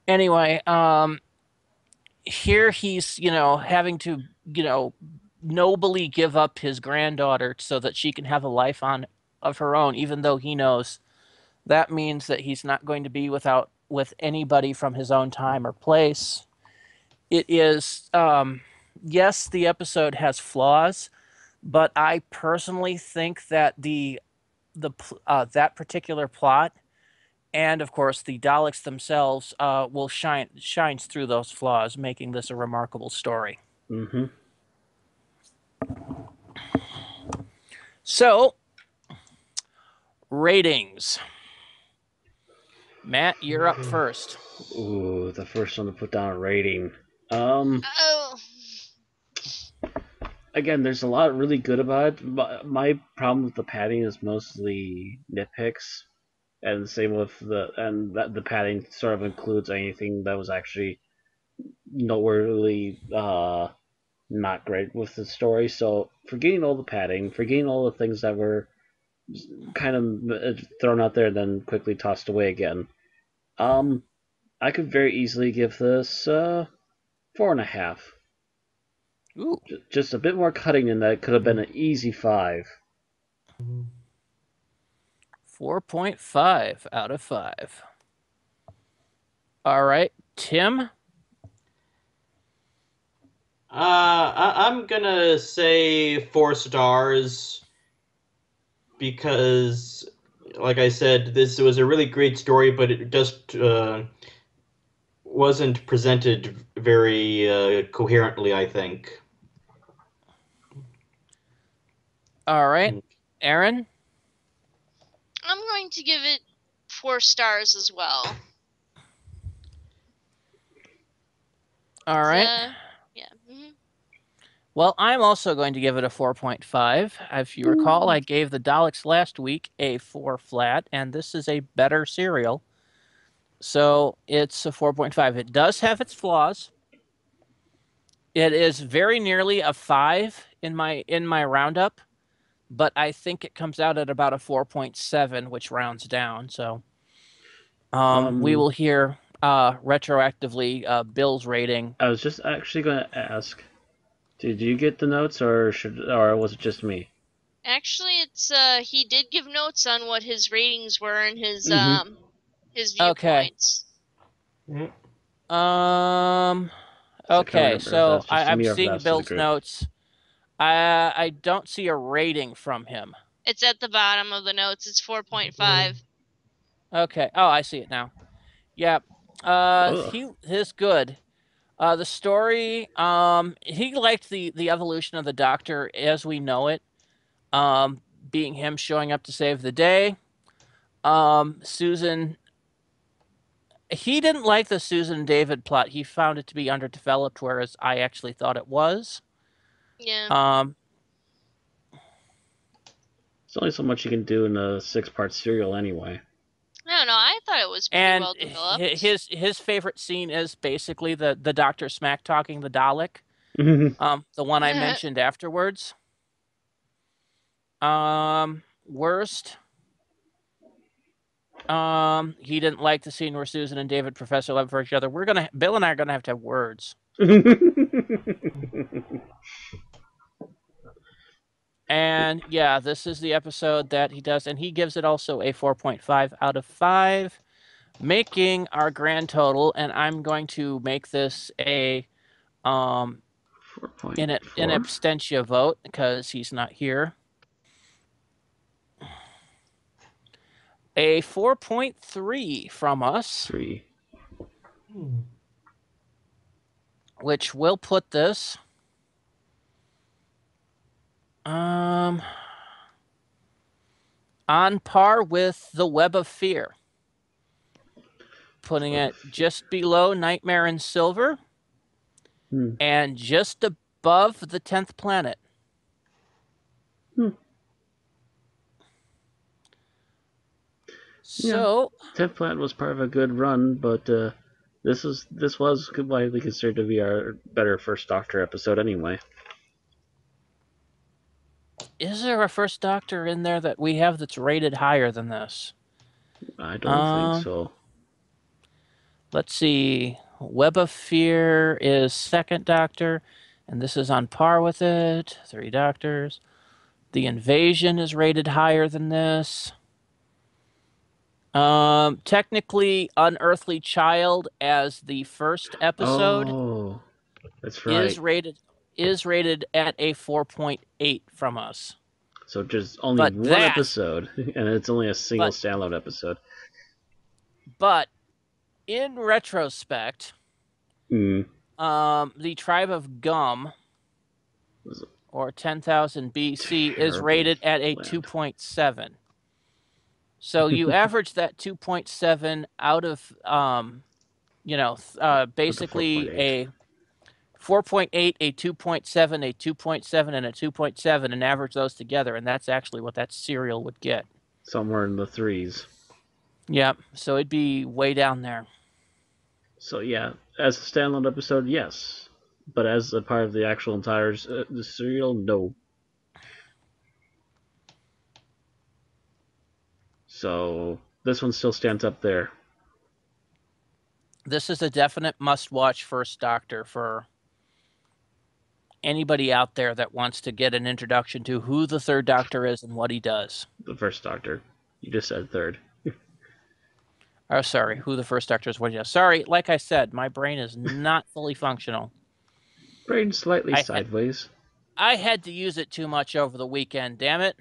Anyway, here he's having to nobly give up his granddaughter so that she can have a life of her own, even though he knows that means that he's not going to be with anybody from his own time or place. It is, yes, the episode has flaws, but I personally think that that particular plot, and of course the Daleks themselves, will shines through those flaws, making this a remarkable story. Mm-hmm. So, ratings. Matt, you're up first. Ooh, the first one to put down a rating. Oh. Again, there's a lot really good about it. My problem with the padding is mostly nitpicks, and same with the padding sort of includes anything that was actually noteworthy not great with the story. So forgetting all the padding, forgetting all the things that were kind of thrown out there and then quickly tossed away again. I could very easily give this 4.5. Ooh. Just a bit more cutting in that could have been an easy 5. 4.5 out of 5. All right, Tim? I'm gonna say 4 stars because, like I said, this was a really great story, but it just wasn't presented very coherently, I think. All right, Aaron? I'm going to give it 4 stars as well. All right. Yeah. Mm-hmm. Well, I'm also going to give it a 4.5. If you recall, I gave the Daleks last week a 4 flat, and this is a better serial. So it's a 4.5. It does have its flaws. It is very nearly a 5 in my roundup, but I think it comes out at about a 4.7, which rounds down. So we will hear retroactively Bill's rating. I was just actually going to ask, did you get the notes, or was it just me? Actually, it's he did give notes on what his ratings were and his Mhm. his Okay. viewpoints. So I can't Okay, remember if so that's just to I'm me or if seeing that's to the Bill's group. notes. I don't see a rating from him. It's at the bottom of the notes. It's 4.5. Okay. Oh, I see it now. Yep. Ugh. His good. The story. He liked the evolution of the Doctor as we know it. Being him showing up to save the day. Susan. He didn't like the Susan and David plot. He found it to be underdeveloped, whereas I actually thought it was. Yeah. There's only so much you can do in a 6-part serial anyway. I don't know. I thought it was pretty And well developed. his favorite scene is basically the Doctor smack talking the Dalek. Mhm. The one I mentioned afterwards. Worst. He didn't like the scene where Susan and David profess their love for each other. Bill and I are gonna have to have words. And yeah, this is the episode that he does, and he gives it also a 4.5 out of 5, making our grand total. And I'm going to make this a in 4.4. an abstention vote because he's not here. A 4.3 from us, 3. which will put this on par with The Web of Fear, putting it just below Nightmare in Silver and just above The 10th Planet. So, 10th Planet was part of a good run, but this was widely considered to be our better First Doctor episode anyway. is there a First Doctor in there that we have that's rated higher than this? I don't think so. Let's see. Web of Fear is Second Doctor, and this is on par with it. 3 Doctors. The Invasion is rated higher than this. Technically, Unearthly Child as the first episode that's right. is rated at a 4.8 from us. So just only one episode, and it's only a single standalone episode. But in retrospect, the Tribe of Gum, or 10,000 BC, is rated at a 2.7. So you average that 2.7 out of, basically a 4.8, a 2.7, a 2.7, and a 2.7, and average those together, and that's actually what that serial would get. Somewhere in the 3s. Yep, so it'd be way down there. So yeah, as a standalone episode, yes. But as a part of the actual entire the serial, no. So this one still stands up there. This is a definite must-watch First Doctor for anybody out there that wants to get an introduction to who the Third Doctor is and what he does. The First Doctor. You just said third. Oh, sorry. Who the First Doctor is, what he does. Sorry, like I said, my brain is not fully functional. Brain slightly sideways. I had to use it too much over the weekend, damn it.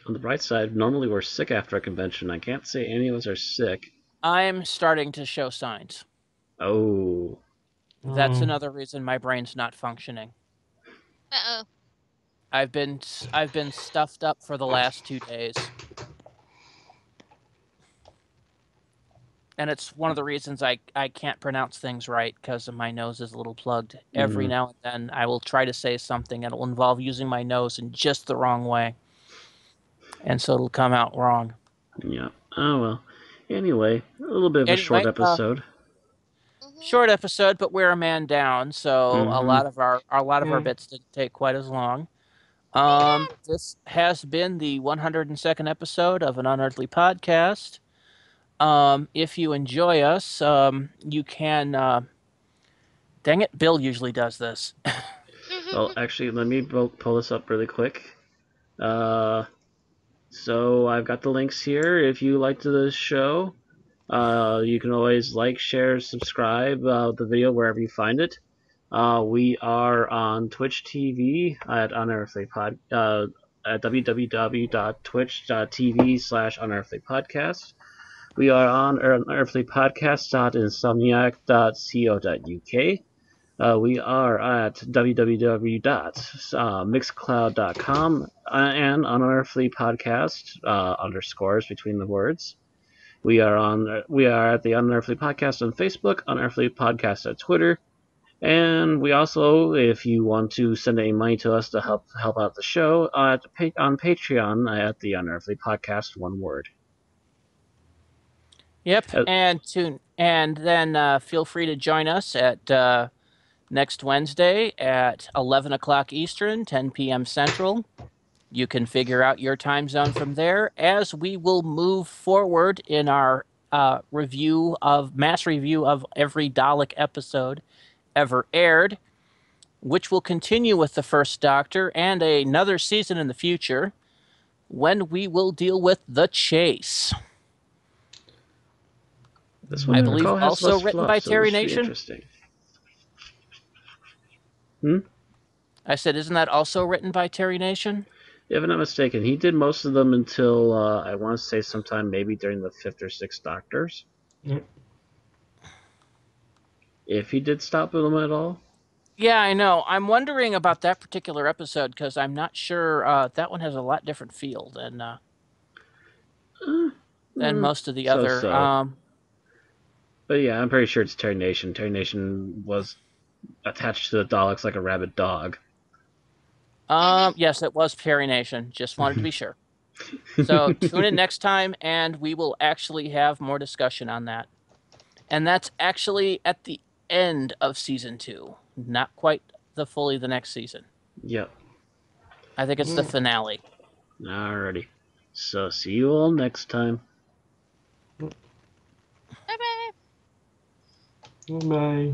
On the bright side, normally we're sick after a convention. I can't say any of us are sick. I'm starting to show signs. Oh. That's another reason my brain's not functioning. Uh-oh. I've been stuffed up for the last 2 days. And it's one of the reasons I can't pronounce things right, because my nose is a little plugged. Every now and then I will try to say something and it will involve using my nose in just the wrong way. And so it'll come out wrong. Yeah. Oh, well. Anyway, a little bit of a short episode. Short episode, but we're a man down, so a lot of our bits didn't take quite as long. This has been the 102nd episode of an Unearthly podcast. If you enjoy us, you can. Dang it, Bill usually does this. Well, actually, let me pull this up really quick. So I've got the links here. If you liked the show, you can always like, share, subscribe the video wherever you find it. We are on Twitch TV at Unearthly Pod at www.twitch.tv/unearthlypodcast. We are on unearthlypodcast.insomniac.co.uk. We are at www.mixcloud.com and Unearthly Podcast underscores between the words. We are at the Unearthly Podcast on Facebook, Unearthly Podcast at Twitter, and we also, if you want to send any money to us to help out the show, on Patreon at the Unearthly Podcast, one word. Yep, and then feel free to join us at next Wednesday at 11 o'clock Eastern, 10 p.m. Central. You can figure out your time zone from there as we will move forward in our mass review of every Dalek episode ever aired, which will continue with the First Doctor and another season in the future when we will deal with The Chase. This one I believe also written by Terry Nation. Interesting. I said, isn't that also written by Terry Nation? If I'm not mistaken, he did most of them until I want to say sometime maybe during the 5th or 6th Doctors. Yep. If he did stop with them at all. Yeah, I know. I'm wondering about that particular episode because I'm not sure. That one has a lot different feel than most of the other. But yeah, I'm pretty sure it's Terry Nation. Terry Nation was attached to the Daleks like a rabid dog. Yes, it was Terry Nation. Just wanted to be sure. So tune in next time, and we will actually have more discussion on that. And that's actually at the end of season 2, not quite fully the next season. Yep. I think it's the finale. Alrighty. So see you all next time. Bye-bye. Bye.